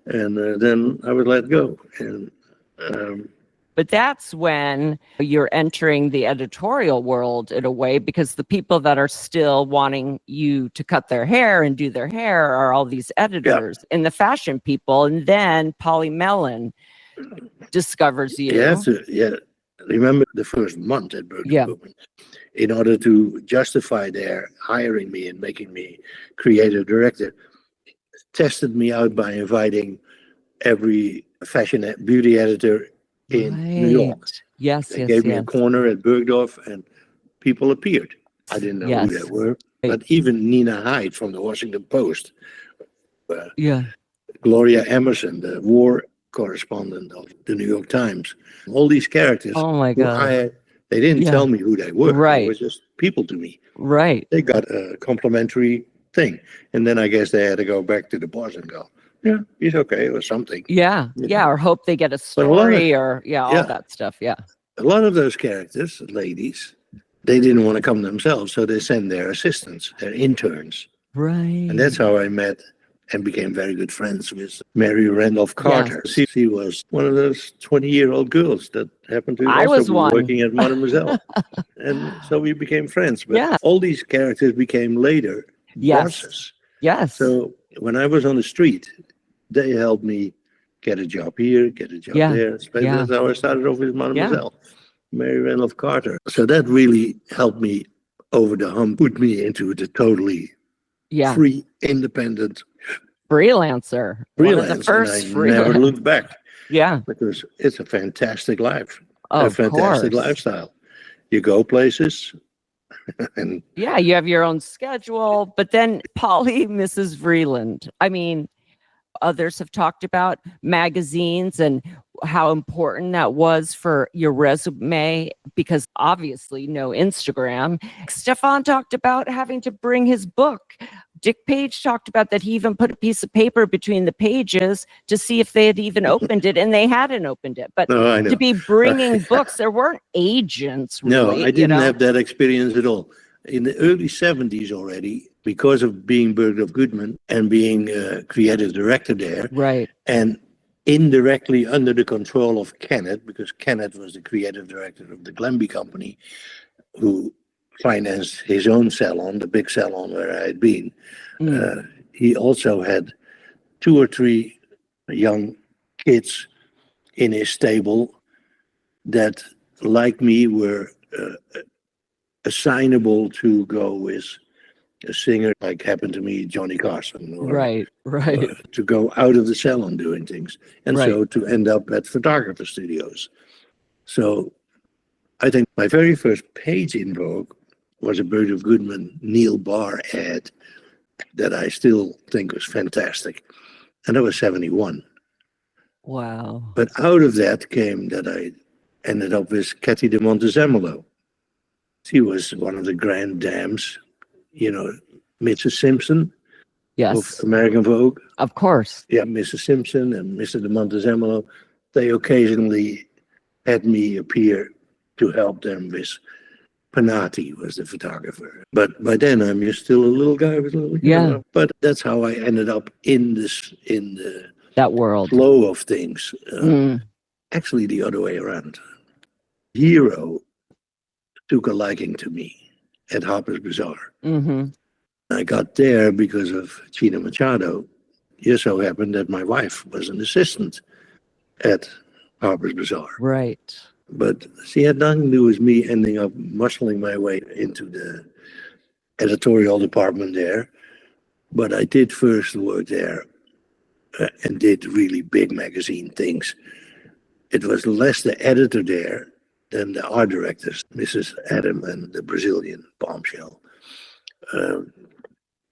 And then I was let go. And but that's when you're entering the editorial world in a way, because the people that are still wanting you to cut their hair and do their hair are all these editors and the fashion people. And then Polly Mellon discovers you. Yeah. Remember the first month at Bergdorf Goodman, in order to justify their hiring me and making me creative director, tested me out by inviting every fashion beauty editor in New York. They gave me a corner at Bergdorf and people appeared. I didn't know who they were, but even Nina Hyde from the Washington Post, Gloria Emerson, the war correspondent of the New York Times, all these characters. Oh my God. They didn't tell me who they were. Right. They were just people to me. Right. They got a complimentary thing. And then I guess they had to go back to the boss and go, yeah, he's okay, or something. Yeah. Or hope they get a story all that stuff. Yeah. A lot of those characters, ladies, they didn't want to come themselves, so they sent their assistants, their interns. Right. And that's how I met and became very good friends with Mary Randolph Carter. Yes. She was one of those 20-year-old girls that happened to also be working at Mademoiselle. And so we became friends. But all these characters became later bosses. Yes. So when I was on the street, they helped me get a job here, get a job there. That's how I started off with Mademoiselle, Mary Randolph Carter. So that really helped me over the hump, put me into the totally free, independent freelancer. One of the first and I never looked back. Yeah. Because it's a fantastic life, a fantastic lifestyle. You go places. And you have your own schedule. But then Polly, Mrs. Vreeland, I mean, others have talked about magazines and how important that was for your resume, because obviously no Instagram. Stefan talked about having to bring his book. Dick Page talked about that he even put a piece of paper between the pages to see if they had even opened it, and they hadn't opened it. But to be bringing books, there weren't agents, really. No, I didn't have that experience at all. In the early 70s already, because of being Bergdorf Goodman and being creative director there, and indirectly under the control of Kenneth, because Kenneth was the creative director of the Glenby Company, who financed his own salon, the big salon where I had been. He also had 2 or 3 young kids in his stable that, like me, were assignable to go with a singer, like happened to me, Johnny Carson, or, to go out of the salon doing things, and so to end up at photographer studios. So I think my very first page in Vogue was a Bergdorf Goodman Neil Barr ad that I still think was fantastic, and that was 71. Wow. But out of that came that I ended up with Cathy de Montezemolo. She was one of the grand dames, Mrs. Simpson of American Vogue. Of course. Yeah, Mrs. Simpson and Mr. de Montezemolo, they occasionally had me appear to help them with Panati was the photographer. But by then I'm still a little guy with a little but that's how I ended up in that world flow of things. Actually the other way around. Hero took a liking to me at Harper's Bazaar. I got there because of Chino Machado. It so happened that my wife was an assistant at Harper's Bazaar. Right. But she had nothing to do with me ending up muscling my way into the editorial department there. But I did first work there and did really big magazine things. It was less the editor there than the art directors, Mrs. Adam and the Brazilian bombshell.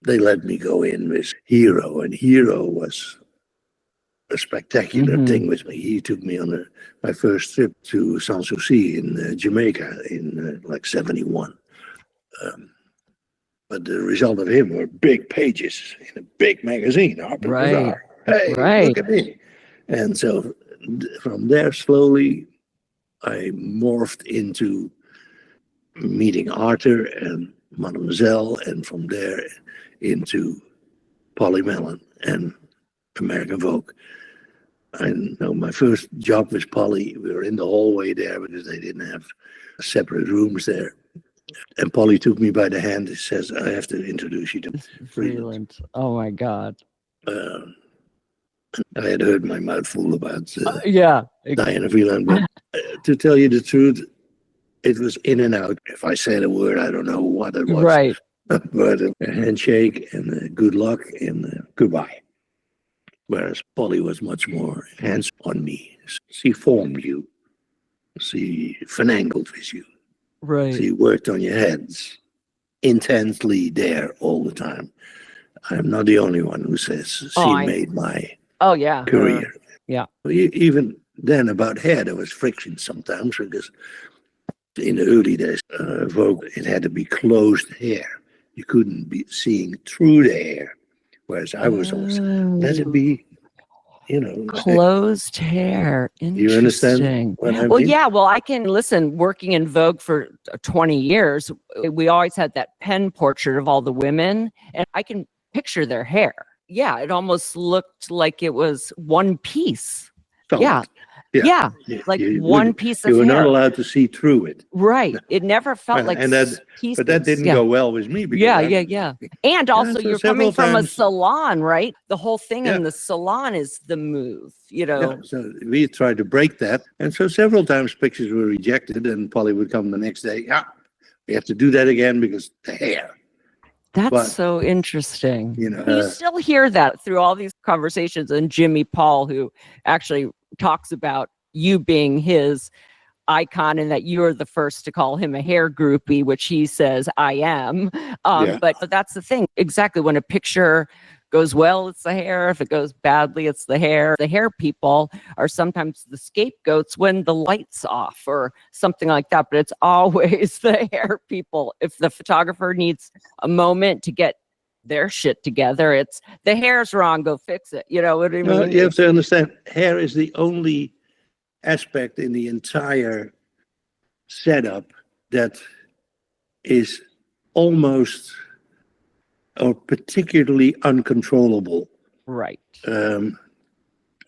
They let me go in with Hero, and Hero was a spectacular thing with me. He took me on my first trip to Sans Souci in Jamaica in like 71. But the result of him were big pages in a big magazine, Harper Bazaar. Hey, look at me. And so from there, slowly, I morphed into meeting Arthur and Mademoiselle, and from there into Polly Mellon and American Vogue. I know my first job with Polly, we were in the hallway there because they didn't have separate rooms there. And Polly took me by the hand and says, I have to introduce you to Vreeland. Oh my God. I had heard my mouth full about Handshake. Diana Vreeland, but to tell you the truth, it was in and out. If I said a word, I don't know what it was. Right. But a handshake and a good luck and goodbye. Whereas Polly was much more hands on me. She formed you. She finangled with you. Right. She worked on your heads intensely there all the time. I'm not the only one who says she made my career. Even then about hair, there was friction sometimes because in the early days, Vogue, it had to be closed hair. You couldn't be seeing through the hair. Whereas I was always, let it be, closed hair. Interesting. You understand what I mean? Yeah. Well, I can listen, working in Vogue for 20 years, we always had that pen portrait of all the women, and I can picture their hair. Yeah. It almost looked like it was one piece. Solid. Yeah. Like one piece of hair. You were not allowed to see through it. Right. It never felt like pieces. But that didn't go well with me. Yeah. And also you're coming from a times, salon, right? The whole thing in the salon is the move, So we tried to break that. And so several times pictures were rejected, and Polly would come the next day. Yeah, we have to do that again because the hair. That's so interesting. You still hear that through all these conversations, and Jimmy Paul, who actually talks about you being his icon and that you're the first to call him a hair groupie, which he says I am. But that's the thing. Exactly. When a picture goes well, it's the hair. If it goes badly, it's the hair. The hair people are sometimes the scapegoats when the light's off or something like that. But it's always the hair people. If the photographer needs a moment to get their shit together, it's the hair's wrong, go fix it. You know what I mean? Well, you have to understand, hair is the only aspect in the entire setup that is almost or particularly uncontrollable. Right.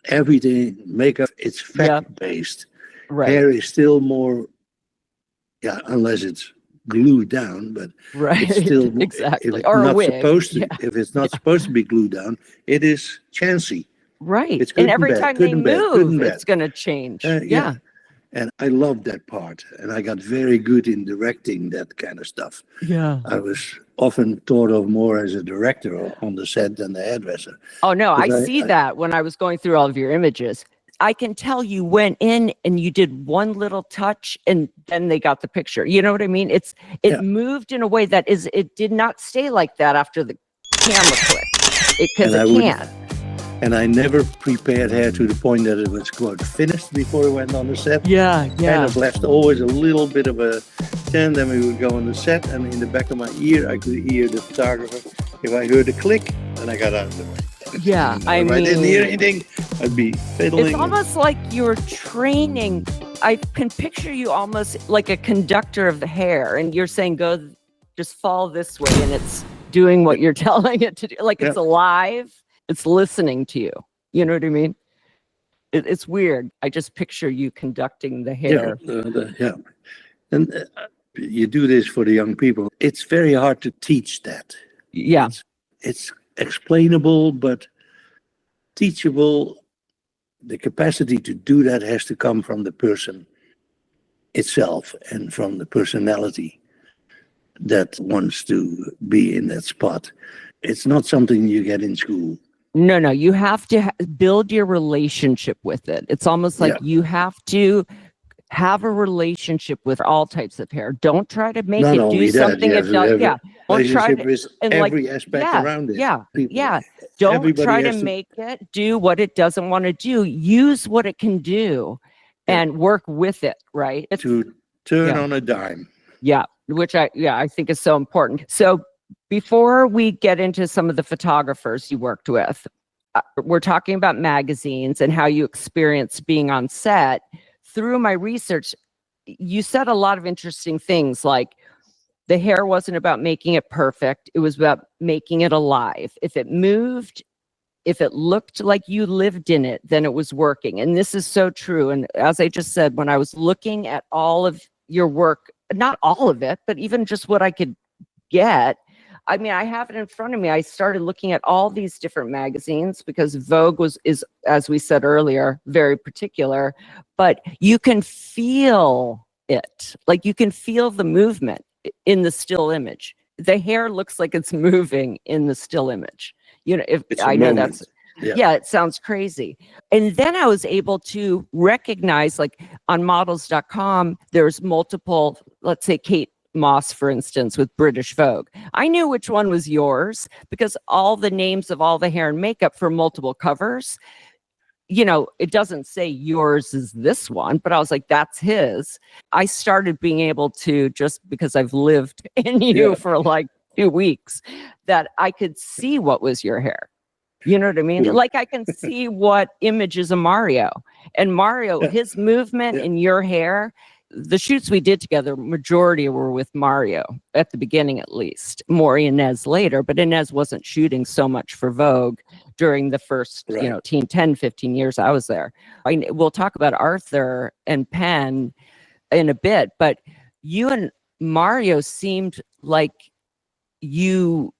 Everything, makeup, it's fact-based. Right. Hair is still more, unless it's glued down, but it's still exactly. If it's or not a wig. supposed to, if it's not supposed to be glued down, it is chancy. Right. It's good and every bad, time good they and bad, good move, and bad. it's going to change. And I loved that part, and I got very good in directing that kind of stuff. Yeah. I was often thought of more as a director on the set than the hairdresser. Oh no, I see that when I was going through all of your images. I can tell you went in and you did one little touch and then they got the picture. You know what I mean? It moved in a way that it did not stay like that after the camera clicked. Because it can't. And I never prepared hair to the point that it was, quote, finished before we went on the set. Yeah. Kind of left always a little bit of a then we would go on the set, and in the back of my ear, I could hear the photographer. If I heard a click, then I got out of the way. Yeah, I didn't hear anything, I'd be fiddling. It's almost like you're training. I can picture you almost like a conductor of the hair, and you're saying, go, just fall this way, and it's doing what you're telling it to do. Like it's alive. It's listening to you. You know what I mean? It's weird. I just picture you conducting the hair. And you do this for the young people. It's very hard to teach that. Yeah. It's explainable, but teachable. The capacity to do that has to come from the person itself and from the personality that wants to be in that spot. It's not something you get in school. No, you have to build your relationship with it. It's almost like you have to have a relationship with all types of hair. Don't try to make it do something it does. Don't try to with every aspect around it. Don't try to make it do what it doesn't want to do. Use what it can do and work with it, right? To turn on a dime. Yeah, which I think is so important. So before we get into some of the photographers you worked with, we're talking about magazines and how you experienced being on set. Through my research, you said a lot of interesting things, like the hair wasn't about making it perfect. It was about making it alive. If it moved, if it looked like you lived in it, then it was working. And this is so true. And as I just said, when I was looking at all of your work, not all of it, but even just what I could get, I mean, I have it in front of me. I started looking at all these different magazines because Vogue is, as we said earlier, very particular, but you can feel it. Like you can feel the movement in the still image. The hair looks like it's moving in the still image. You know, if I know that's, it sounds crazy. And then I was able to recognize, like on models.com, there's multiple, let's say Kate Moss, for instance, with British Vogue. I knew which one was yours because all the names of all the hair and makeup for multiple covers, you know, it doesn't say yours is this one, but I was like, that's his. I started being able to, just because I've lived in you for like 2 weeks, that I could see what was your hair. You know what I mean? Like I can see what image is a Mario. And Mario, his movement in your hair, the shoots we did together, majority were with Mario at the beginning, at least. More Inez later, but Inez wasn't shooting so much for Vogue during the first, Right. 10, 15 years I was there. We'll talk about Arthur and Penn in a bit, but you and Mario seemed like you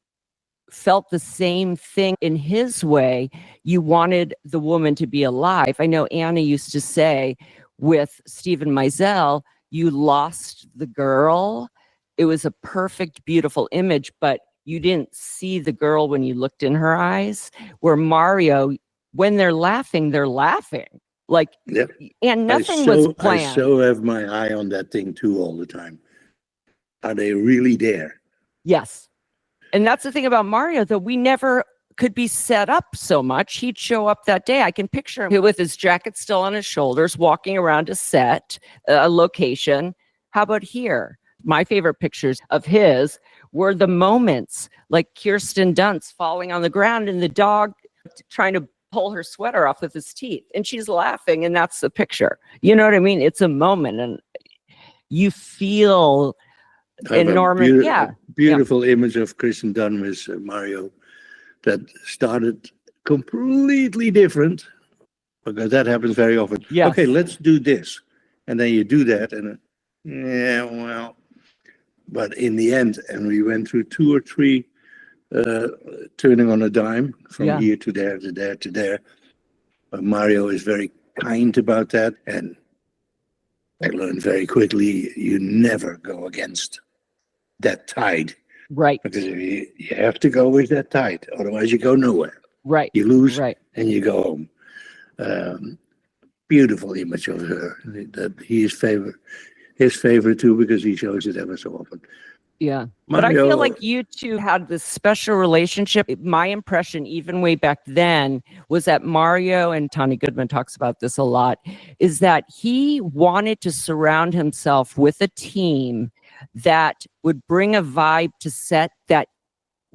felt the same thing in his way. You wanted the woman to be alive. I know Anna used to say with Stephen Meisel, you lost the girl. It was a perfect, beautiful image, but you didn't see the girl when you looked in her eyes. Where Mario, when they're laughing, like, Yep. and nothing was planned. I so have my eye on that thing too all the time. Are they really there? Yes. And that's the thing about Mario, though. We never could be set up so much. He'd show up that day. I can picture him with his jacket still on his shoulders, walking around a set, a location. How about here? My favorite pictures of his were the moments like Kirsten Dunst falling on the ground and the dog trying to pull her sweater off with his teeth. And she's laughing, and that's the picture. You know what I mean? It's a moment, and you feel enormous. Beautiful image of Kirsten Dunst with Mario that started completely different, because that happens very often. Yes. Okay, let's do this. And then you do that, and but in the end, and we went through 2 or 3 turning on a dime from here to there, to there, to there. But Mario is very kind about that. And I learned very quickly, you never go against that tide. Right. Because you have to go with that tide. Otherwise, you go nowhere. Right. You lose, right. And you go home. Beautiful image of her. That his favorite too, because he shows it ever so often. Yeah. Mario, but I feel like you two had this special relationship. My impression, even way back then, was that Mario, and Tony Goodman talks about this a lot, is that he wanted to surround himself with a team that would bring a vibe to set that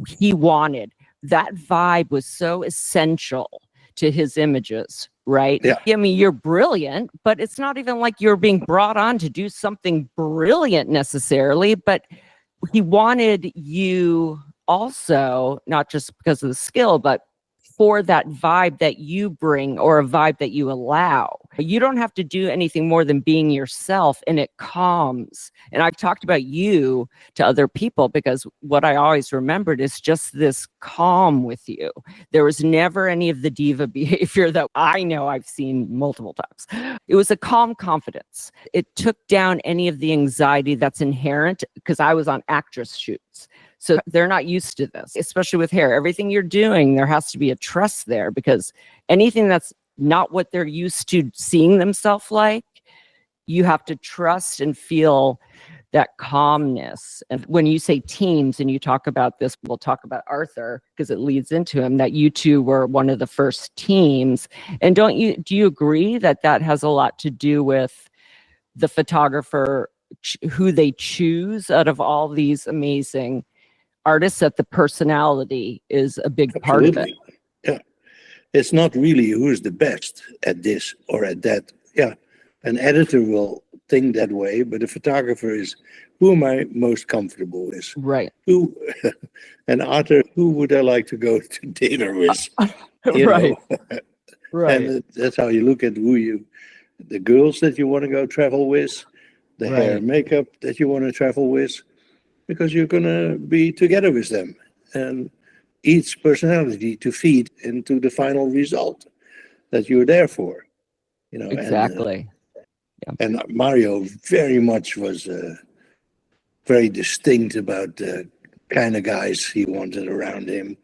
he wanted. That vibe was so essential to his images, right? Yeah. I mean, you're brilliant, but it's not even like you're being brought on to do something brilliant necessarily, but he wanted you also, not just because of the skill, but for that vibe that you bring, or a vibe that you allow. You don't have to do anything more than being yourself, and it calms. And I've talked about you to other people, because what I always remembered is just this calm with you. There was never any of the diva behavior that I know I've seen multiple times. It was a calm confidence. It took down any of the anxiety that's inherent, because I was on actress shoots. So they're not used to this, especially with hair. Everything you're doing, there has to be a trust there, because anything that's not what they're used to seeing themselves like, you have to trust and feel that calmness. And when you say teams and you talk about this, we'll talk about Arthur, because it leads into him, that you two were one of the first teams. And do you agree that that has a lot to do with the photographer, who they choose out of all these amazing artists, that the personality is a big part of it? Yeah. It's not really who's the best at this or at that. Yeah. An editor will think that way, but a photographer is, who am I most comfortable with? Right. Who, and Arthur, who would I like to go to dinner with? Right. Right. And that's how you look at the girls that you want to go travel with, the hair and makeup that you want to travel with, because you're going to be together with them, and each personality to feed into the final result that you're there for, Exactly. And Mario very much was very distinct about the kind of guys he wanted around him.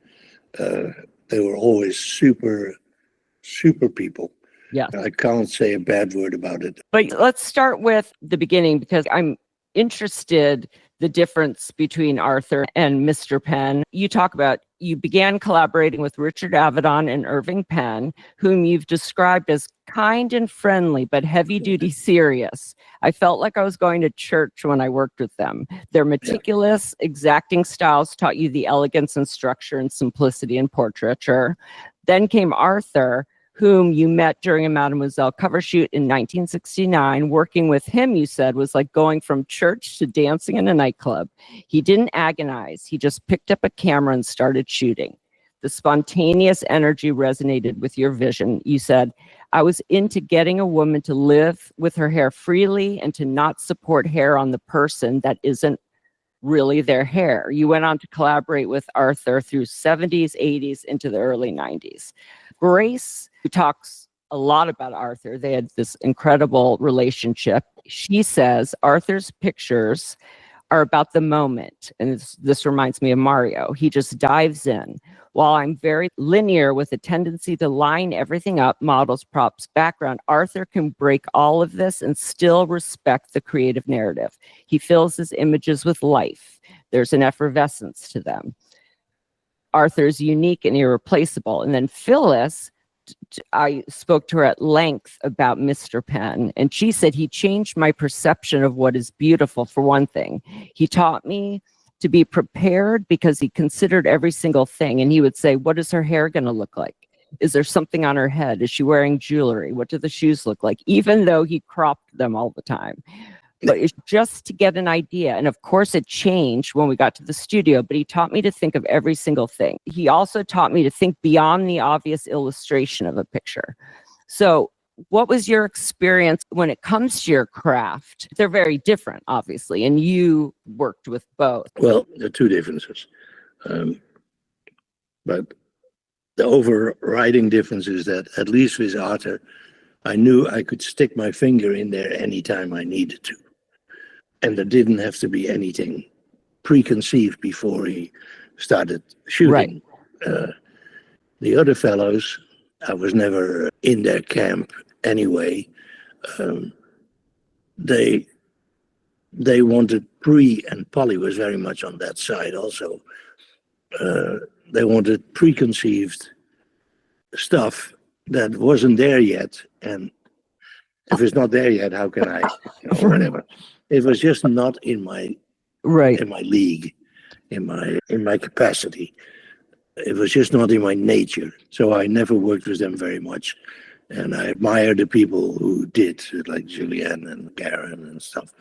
They were always super people. Yeah. I can't say a bad word about it. But let's start with the beginning, because I'm interested the difference between Arthur and Mr. Penn. You talk about, you began collaborating with Richard Avedon and Irving Penn, whom you've described as kind and friendly, but heavy-duty serious. I felt like I was going to church when I worked with them. Their meticulous, exacting styles taught you the elegance and structure and simplicity in portraiture. Then came Arthur, whom you met during a Mademoiselle cover shoot in 1969. Working with him, you said, was like going from church to dancing in a nightclub. He didn't agonize. He just picked up a camera and started shooting. The spontaneous energy resonated with your vision. You said, I was into getting a woman to live with her hair freely and to not support hair on the person that isn't really their hair. You went on to collaborate with Arthur through 70s, 80s, into the early 90s. Grace, who talks a lot about Arthur, they had this incredible relationship. She says Arthur's pictures are about the moment. And this reminds me of Mario. He just dives in. While I'm very linear with a tendency to line everything up, models, props, background, Arthur can break all of this and still respect the creative narrative. He fills his images with life. There's an effervescence to them. Arthur's unique and irreplaceable. And then Phyllis, I spoke to her at length about Mr. Penn, and she said he changed my perception of what is beautiful, for one thing. He taught me to be prepared because he considered every single thing. And he would say, what is her hair going to look like? Is there something on her head? Is she wearing jewelry? What do the shoes look like? Even though he cropped them all the time. But it's just to get an idea. And of course, it changed when we got to the studio, but he taught me to think of every single thing. He also taught me to think beyond the obvious illustration of a picture. So what was your experience when it comes to your craft? They're very different, obviously, and you worked with both. Well, there are two differences. But the overriding difference is that, at least with Arthur, I knew I could stick my finger in there anytime I needed to. And there didn't have to be anything preconceived before he started shooting. Right. The other fellows, I was never in their camp anyway. They wanted and Polly was very much on that side also. They wanted preconceived stuff that wasn't there yet, and if it's not there yet, how can I, whatever. It was just not in my in my league, in my capacity. It was just not in my nature. So I never worked with them very much. And I admire the people who did, like Julianne and Karen and stuff,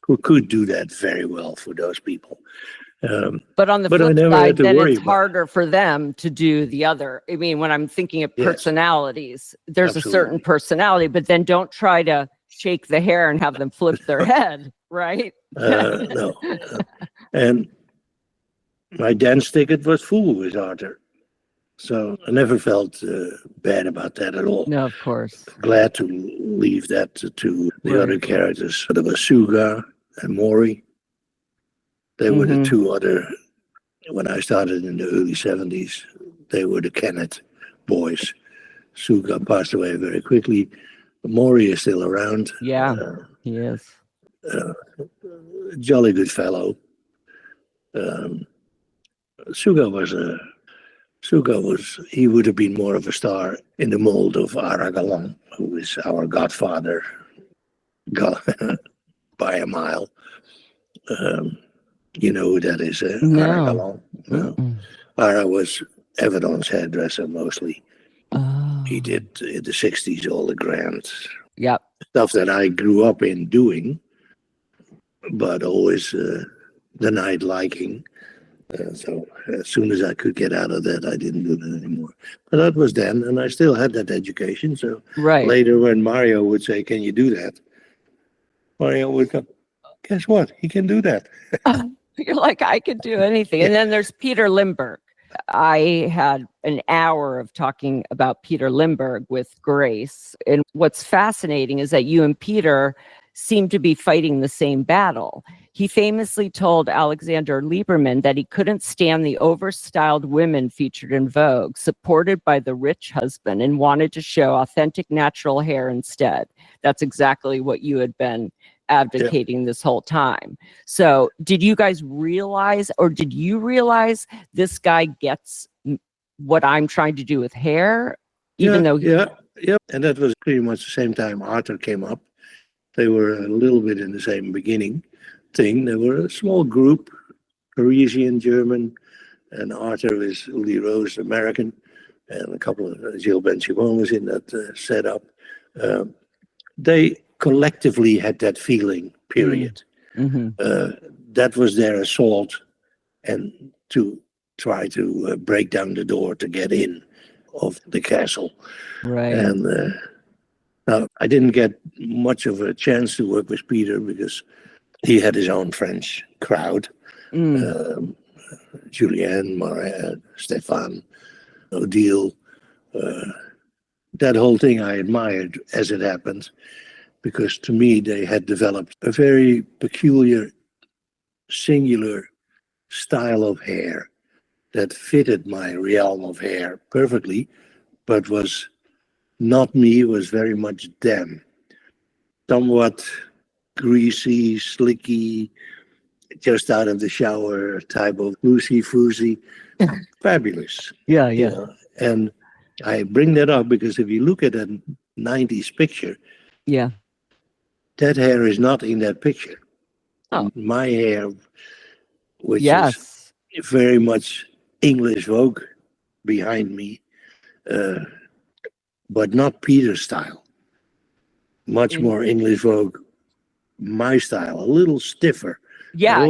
who could do that very well for those people. But on the flip side, then it's harder for them to do the other. I mean, when I'm thinking of personalities, there's a certain personality, but then don't try to shake the hair and have them flip their head, right? No. And my dance ticket was full with Arthur. So I never felt bad about that at all. No, of course. Glad to leave that to the other characters. There was Suga and Maury. They were the two other, when I started in the early 70s, they were the Kennett boys. Suga passed away very quickly. Maury is still around. Yeah, he is. Jolly good fellow. Suga he would have been more of a star in the mold of Aragalan, who is our godfather by a mile. You know who that is, Aragalan? No. Ara was Avedon's hairdresser mostly. Oh. He did in the 60s all the grand stuff that I grew up in doing, but always denied liking. So as soon as I could get out of that, I didn't do that anymore. But that was then, and I still had that education. So later when Mario would say, can you do that? Mario would go, guess what? He can do that. You're like, I could do anything. And then there's Peter Lindbergh. I had an hour of talking about Peter Lindbergh with Grace. And what's fascinating is that you and Peter seem to be fighting the same battle. He famously told Alexander Lieberman that he couldn't stand the overstyled women featured in Vogue, supported by the rich husband, and wanted to show authentic natural hair instead. That's exactly what you had been advocating this whole time. So did you guys realize, or did you realize this guy gets what I'm trying to do with hair? Even though and that was pretty much the same time Arthur came up. They were a little bit in the same beginning thing. They were a small group, Parisian, German, and Arthur is Lee Rose, American. and a couple of Gilles Benchimol was in that setup. They collectively had that feeling, period. That was their assault, and to try to break down the door to get in of the castle. Right. And I didn't get much of a chance to work with Peter because he had his own French crowd. Julien, Marais, Stéphane, Odile. That whole thing I admired as it happened, because to me they had developed a very peculiar, singular style of hair that fitted my realm of hair perfectly, but was not me, was very much them. Somewhat greasy, slicky, just out of the shower type of loosey-foosey. Fabulous. Yeah. You know? And I bring that up because if you look at a 90s picture, that hair is not in that picture. My hair, which is very much English Vogue behind me, but not Peter's style. Much more English Vogue, my style, a little stiffer. Yeah.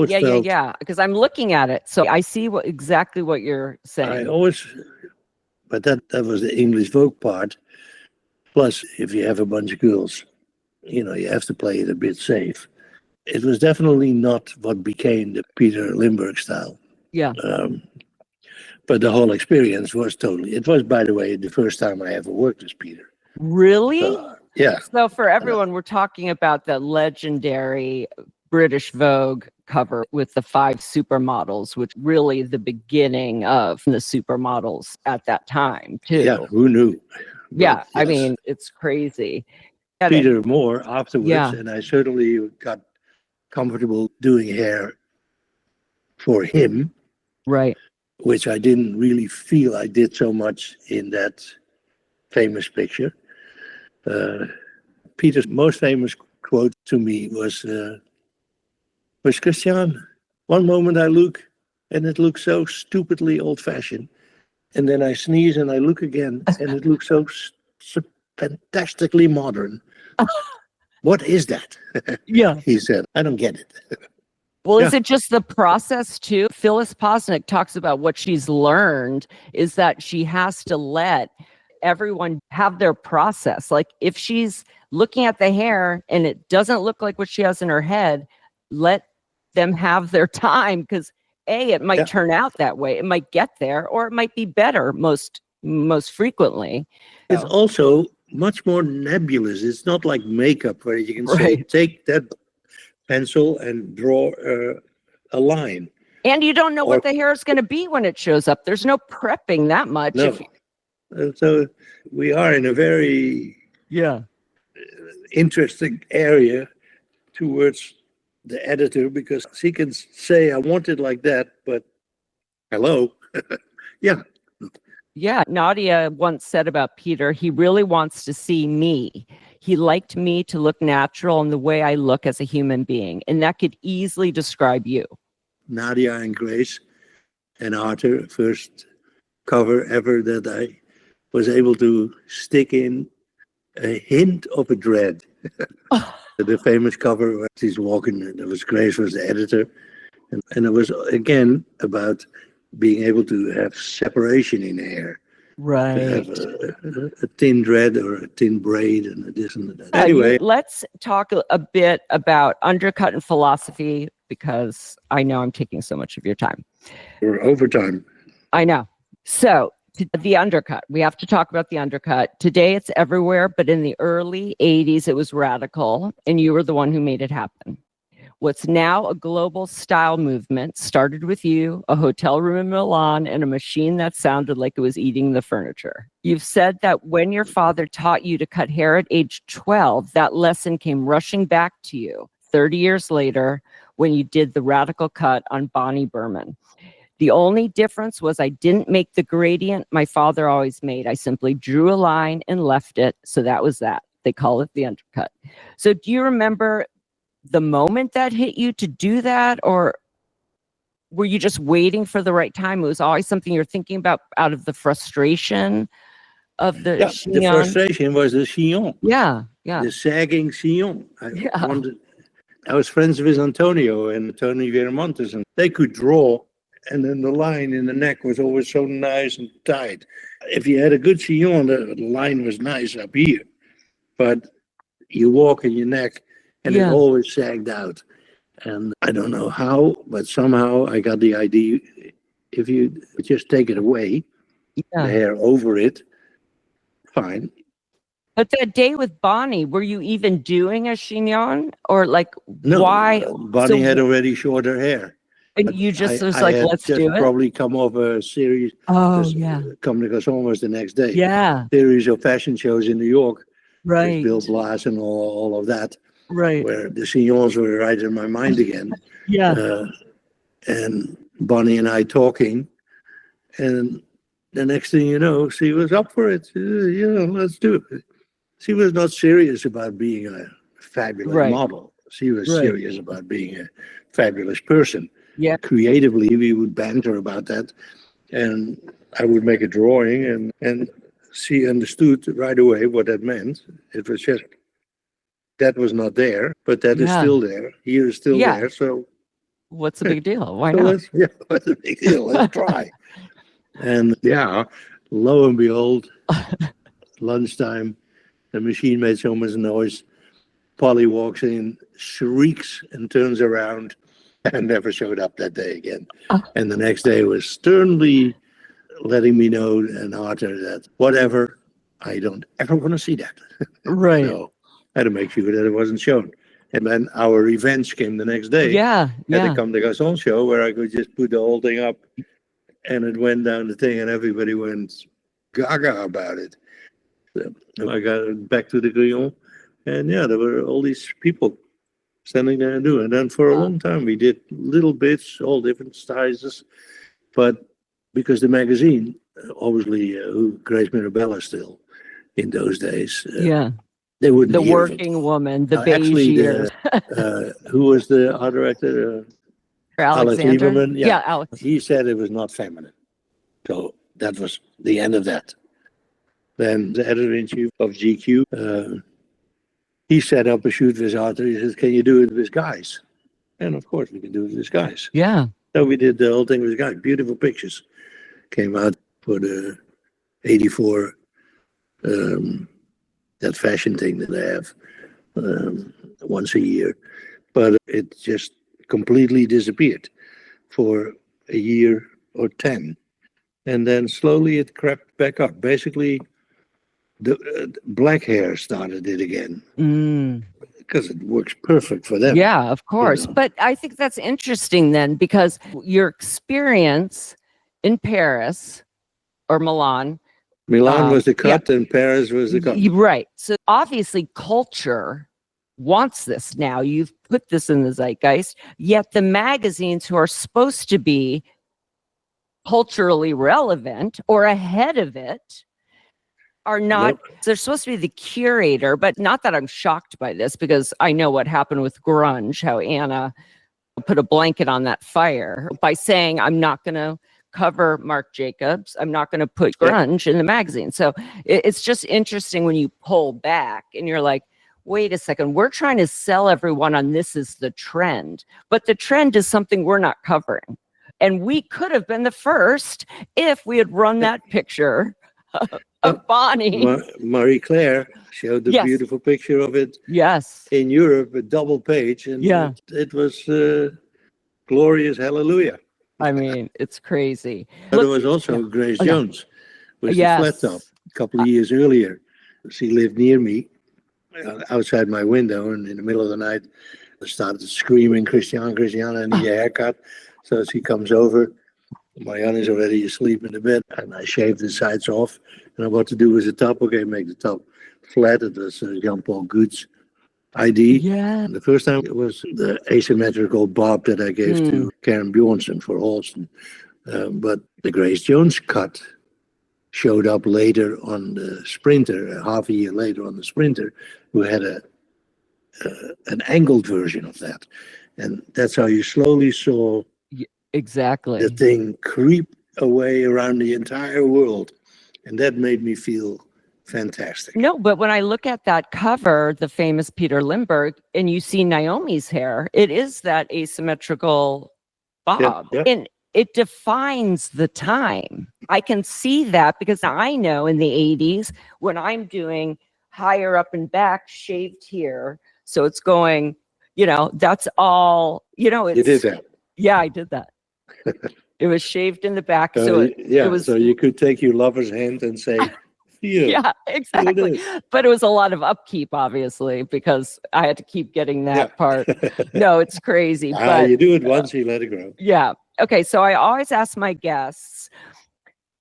Because I'm looking at it, so I see exactly what you're saying. But that was the English Vogue part. Plus, if you have a bunch of girls, you have to play it a bit safe. It was definitely not what became the Peter Lindbergh style. Yeah. But the whole experience was totally. It was, by the way, the first time I ever worked with Peter. Really? Yeah. So for everyone, we're talking about the legendary British Vogue cover with the 5 supermodels, which really the beginning of the supermodels at that time, too. Yeah, who knew? Yeah, yes. I mean, it's crazy. Peter more afterwards, and I certainly got comfortable doing hair for him. Right. Which I didn't really feel I did so much in that famous picture. Peter's most famous quote to me was Christiaan, one moment I look, and it looks so stupidly old-fashioned. And then I sneeze and I look again, and it looks so fantastically modern. What is that? He said, I don't get it. Well, is it just the process too? Phyllis Posnick talks about what she's learned is that she has to let everyone have their process. Like if she's looking at the hair and it doesn't look like what she has in her head, let them have their time, because it might turn out that way. It might get there, or it might be better most frequently. It's also much more nebulous. It's not like makeup where you can say, take that pencil and draw a line. And you don't know what the hair is going to be when it shows up. There's no prepping that much. No. So we are in a very interesting area towards the editor, because he can say, I want it like that, but hello. Yeah, Nadia once said about Peter, he really wants to see me. He liked me to look natural in the way I look as a human being. And that could easily describe you. Nadia and Grace and Arthur, first cover ever that I was able to stick in a hint of a dread. The famous cover where she's walking, and Grace was the editor. And it was, again, about being able to have separation in hair. Right. To have a thin dread or a thin braid and a this and that. Anyway. Let's talk a bit about undercut and philosophy, because I know I'm taking so much of your time. We're over time. I know. So the undercut, we have to talk about the undercut. Today it's everywhere, but in the early 80s, it was radical, and you were the one who made it happen. What's now a global style movement started with you, a hotel room in Milan, and a machine that sounded like it was eating the furniture. You've said that when your father taught you to cut hair at age 12, that lesson came rushing back to you 30 years later when you did the radical cut on Bonnie Berman. The only difference was I didn't make the gradient my father always made. I simply drew a line and left it. So that was that. They call it the undercut. So do you remember the moment that hit you to do that, or were you just waiting for the right time? It was always something you're thinking about out of the frustration of the chignon? The frustration was the chignon. Yeah. The sagging chignon. I was friends with Antonio and Tony Viramontes, and they could draw, and then the line in the neck was always so nice and tight. If you had a good chignon, the line was nice up here, but you walk in your neck, and it always sagged out. And I don't know how, but somehow I got the idea, if you just take it away, the hair over it, fine. But that day with Bonnie, were you even doing a chignon? Or like, no, why? Bonnie had already shorter hair. And you just was like, let's do it? Probably come off a series. Oh, yeah. Come to us almost the next day. Yeah. Series of fashion shows in New York. Right. With Bill Blass and all of that. Right. Where the chignons were right in my mind again. And Bonnie and I talking. And the next thing you know, she was up for it. Let's do it. She was not serious about being a fabulous model. She was serious about being a fabulous person. Yeah. Creatively, we would banter about that. And I would make a drawing, and she understood right away what that meant. It was just, that was not there, but that is still there. Here is still there. So what's the big deal? Why not? What's the big deal? Let's try. And lo and behold, lunchtime, the machine made so much noise. Polly walks in, shrieks, and turns around, and never showed up that day again. And the next day was sternly letting me know, and Arthur, that whatever, I don't ever want to see that. Right. So I had to make sure that it wasn't shown. And then our revenge came the next day. Had to come to Gaston show where I could just put the whole thing up, and it went down the thing, and everybody went gaga about it. So I got back to the Grillon, and there were all these people standing there and doing it. And then for a long time we did little bits, all different sizes, but because the magazine, obviously, Grace Mirabella still in those days, they wouldn't. The working woman, the beige years. Who was the art director? Alex Lieberman. Alex. He said it was not feminine, so that was the end of that. Then the editor-in-chief of GQ, he set up a shoot with Arthur. He says, "Can you do it with guys?" And of course, we can do it with guys. Yeah. So we did the whole thing with guys. Beautiful pictures came out for the '84 that fashion thing that they have once a year, but it just completely disappeared for a year or 10, and then slowly it crept back up. Basically, the black hair started it again because it works perfect for them. Yeah, of course. But I think that's interesting then, because your experience in Paris or Milan was the cut and Paris was the cut. Right. So obviously culture wants this now. You've put this in the zeitgeist, yet the magazines who are supposed to be culturally relevant or ahead of it are not. They're supposed to be the curator, but not that I'm shocked by this, because I know what happened with grunge, how Anna put a blanket on that fire by saying, I'm not going to cover Marc Jacobs. I'm not going to put grunge in the magazine. So it's just interesting when you pull back and you're like, wait a second, we're trying to sell everyone on this is the trend, but the trend is something we're not covering. And we could have been the first if we had run that picture of Bonnie. Marie Claire showed the beautiful picture of it. Yes. In Europe, a double page. And it was glorious hallelujah. I mean, it's crazy. But there was also Grace Jones with the flat top a couple of years earlier. She lived near me outside my window, and in the middle of the night, I started screaming, Christiaan, I need a haircut. So she comes over. Marianne is already asleep in the bed, and I shaved the sides off. And what to do with the top? Okay, make the top flat. It was Jean-Paul Goude's ID. Yeah. And the first time it was the asymmetrical bob that I gave to Karen Bjornsson for Halston. But the Grace Jones cut showed up later on the Sprinter, half a year later on the Sprinter, who had an angled version of that. And that's how you slowly saw Exactly. the thing creep away around the entire world. And that made me feel fantastic. No, but when I look at that cover, the famous Peter Lindbergh, and you see Naomi's hair, it is that asymmetrical bob. Yeah. And it defines the time. I can see that because I know in the 80s when I'm doing higher up and back, shaved here. So it's going, that's all, it's. You did that. Yeah, I did that. It was shaved in the back. So you could take your lover's hand and say, yeah, exactly. But it was a lot of upkeep, obviously, because I had to keep getting that part. No, it's crazy. But you do it once, you let it grow. Yeah. Okay. So I always ask my guests,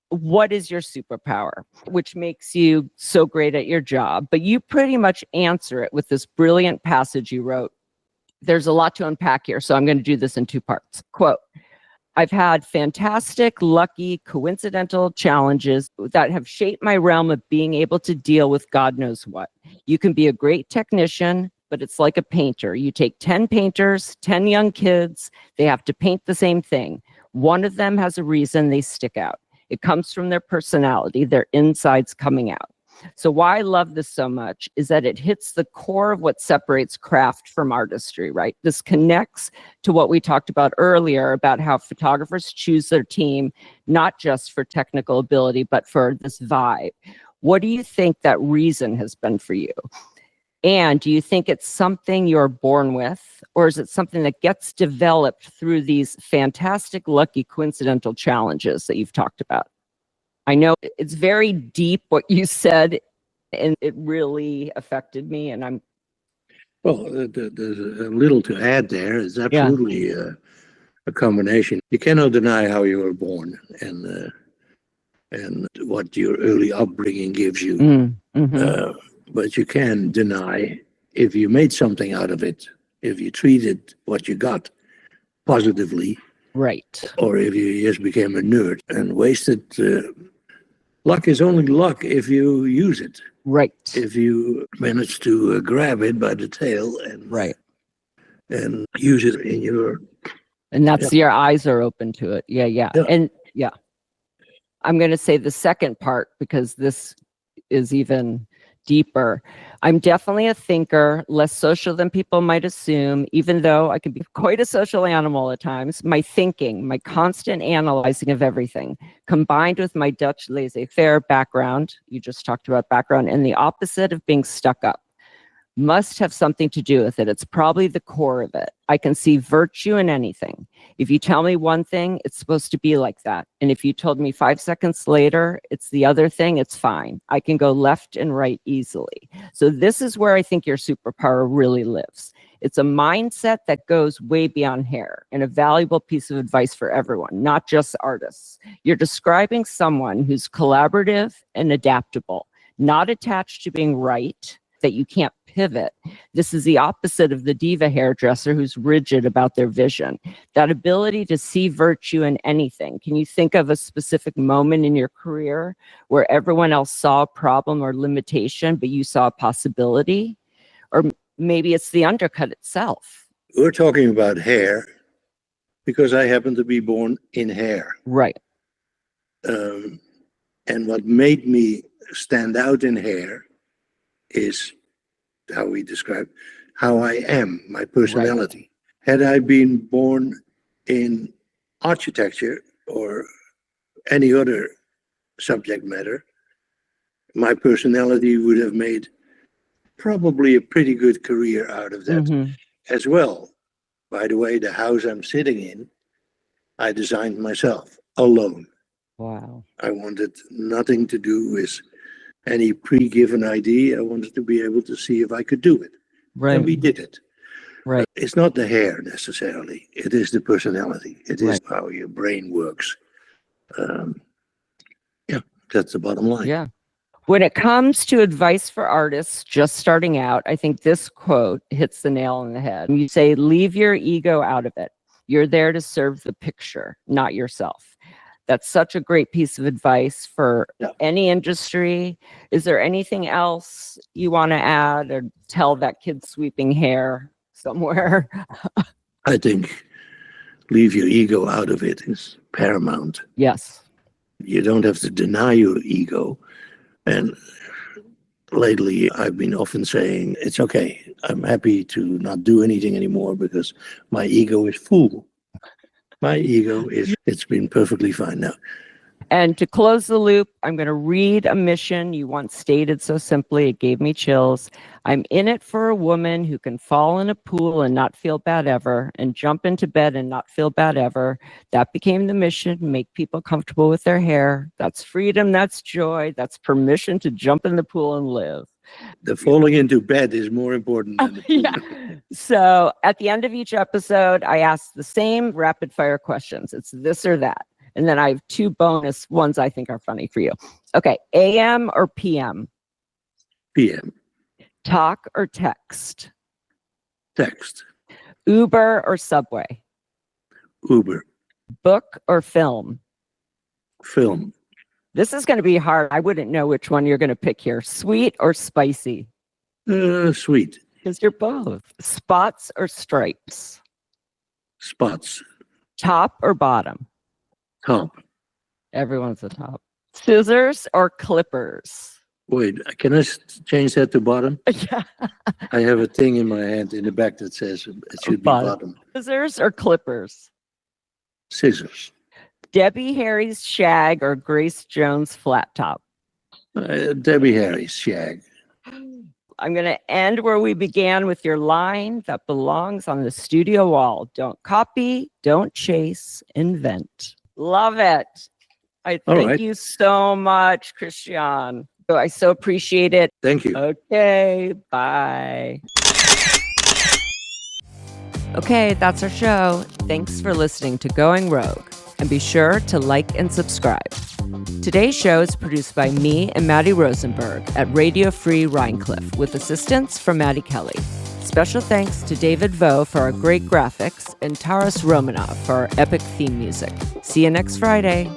what is your superpower, which makes you so great at your job? But you pretty much answer it with this brilliant passage you wrote. There's a lot to unpack here, so I'm going to do this in 2 parts. Quote, I've had fantastic, lucky, coincidental challenges that have shaped my realm of being able to deal with God knows what. You can be a great technician, but it's like a painter. You take 10 painters, 10 young kids, they have to paint the same thing. One of them has a reason they stick out. It comes from their personality, their insides coming out. So why I love this so much is that it hits the core of what separates craft from artistry, right? This connects to what we talked about earlier about how photographers choose their team, not just for technical ability, but for this vibe. What do you think that reason has been for you? And do you think it's something you're born with, or is it something that gets developed through these fantastic, lucky, coincidental challenges that you've talked about? I know it's very deep what you said, and it really affected me. And I'm well. There's a little to add there. It's absolutely a combination. You cannot deny how you were born and what your early upbringing gives you. But you can deny if you made something out of it, if you treated what you got positively, right, or if you just became a nerd and wasted. Luck is only luck if you use it. Right. If you manage to grab it by the tail and use it in your. And that's your eyes are open to it. Yeah. And I'm going to say the second part because this is even deeper. I'm definitely a thinker, less social than people might assume, even though I can be quite a social animal at times. My thinking, my constant analyzing of everything, combined with my Dutch laissez-faire background, you just talked about background, and the opposite of being stuck up, must have something to do with it. It's probably the core of it. I can see virtue in anything. If you tell me one thing, it's supposed to be like that. And if you told me 5 seconds later, it's the other thing, it's fine. I can go left and right easily. So this is where I think your superpower really lives. It's a mindset that goes way beyond hair and a valuable piece of advice for everyone, not just artists. You're describing someone who's collaborative and adaptable, not attached to being right, that you can't pivot. This is the opposite of the diva hairdresser who's rigid about their vision. That ability to see virtue in anything. Can you think of a specific moment in your career where everyone else saw a problem or limitation, but you saw a possibility? Or maybe it's the undercut itself. We're talking about hair because I happen to be born in hair. Right. And what made me stand out in hair is how we describe how I am, my personality. Right. Had I been born in architecture or any other subject matter, my personality would have made probably a pretty good career out of that as well. By the way, the house I'm sitting in, I designed myself alone. Wow. I wanted nothing to do with any pre-given idea. I wanted to be able to see if I could do it. Right. And we did it. Right. It's not the hair necessarily. It is the personality. It is how your brain works. That's the bottom line. Yeah. When it comes to advice for artists just starting out, I think this quote hits the nail on the head. You say, leave your ego out of it. You're there to serve the picture, not yourself. That's such a great piece of advice for any industry. Is there anything else you want to add or tell that kid sweeping hair somewhere? I think leave your ego out of it is paramount. Yes. You don't have to deny your ego. And lately, I've been often saying, it's okay. I'm happy to not do anything anymore because my ego is full. It's been perfectly fine now. And to close the loop, I'm going to read a mission you once stated so simply, it gave me chills. I'm in it for a woman who can fall in a pool and not feel bad ever, and jump into bed and not feel bad ever. That became the mission, make people comfortable with their hair. That's freedom, that's joy, that's permission to jump in the pool and live. The falling into bed is more important than the pool. Yeah. So at the end of each episode, I ask the same rapid fire questions. It's this or that. And then I have 2 bonus ones I think are funny for you. Okay, AM or PM? PM. Talk or text? Text. Uber or Subway? Uber. Book or film? Film. This is going to be hard. I wouldn't know which one you're going to pick here. Sweet or spicy? Sweet. Because you're both. Spots or stripes? Spots. Top or bottom? Top. Everyone's a top. Scissors or clippers? Wait, can I change that to bottom? Yeah. I have a thing in my hand in the back that says it should be bottom. Scissors or clippers? Scissors. Debbie Harry's shag or Grace Jones flat top? Debbie Harry's shag. I'm going to end where we began with your line that belongs on the studio wall. Don't copy, don't chase, invent. Love it. I thank you so much, Christiaan. I so appreciate it. Thank you. Okay, bye. Okay, that's our show. Thanks for listening to Going Rogue. And be sure to like and subscribe. Today's show is produced by me and Maddie Rosenberg at Radio Free Rhinecliff with assistance from Maddie Kelly. Special thanks to David Vo for our great graphics and Taras Romanov for our epic theme music. See you next Friday.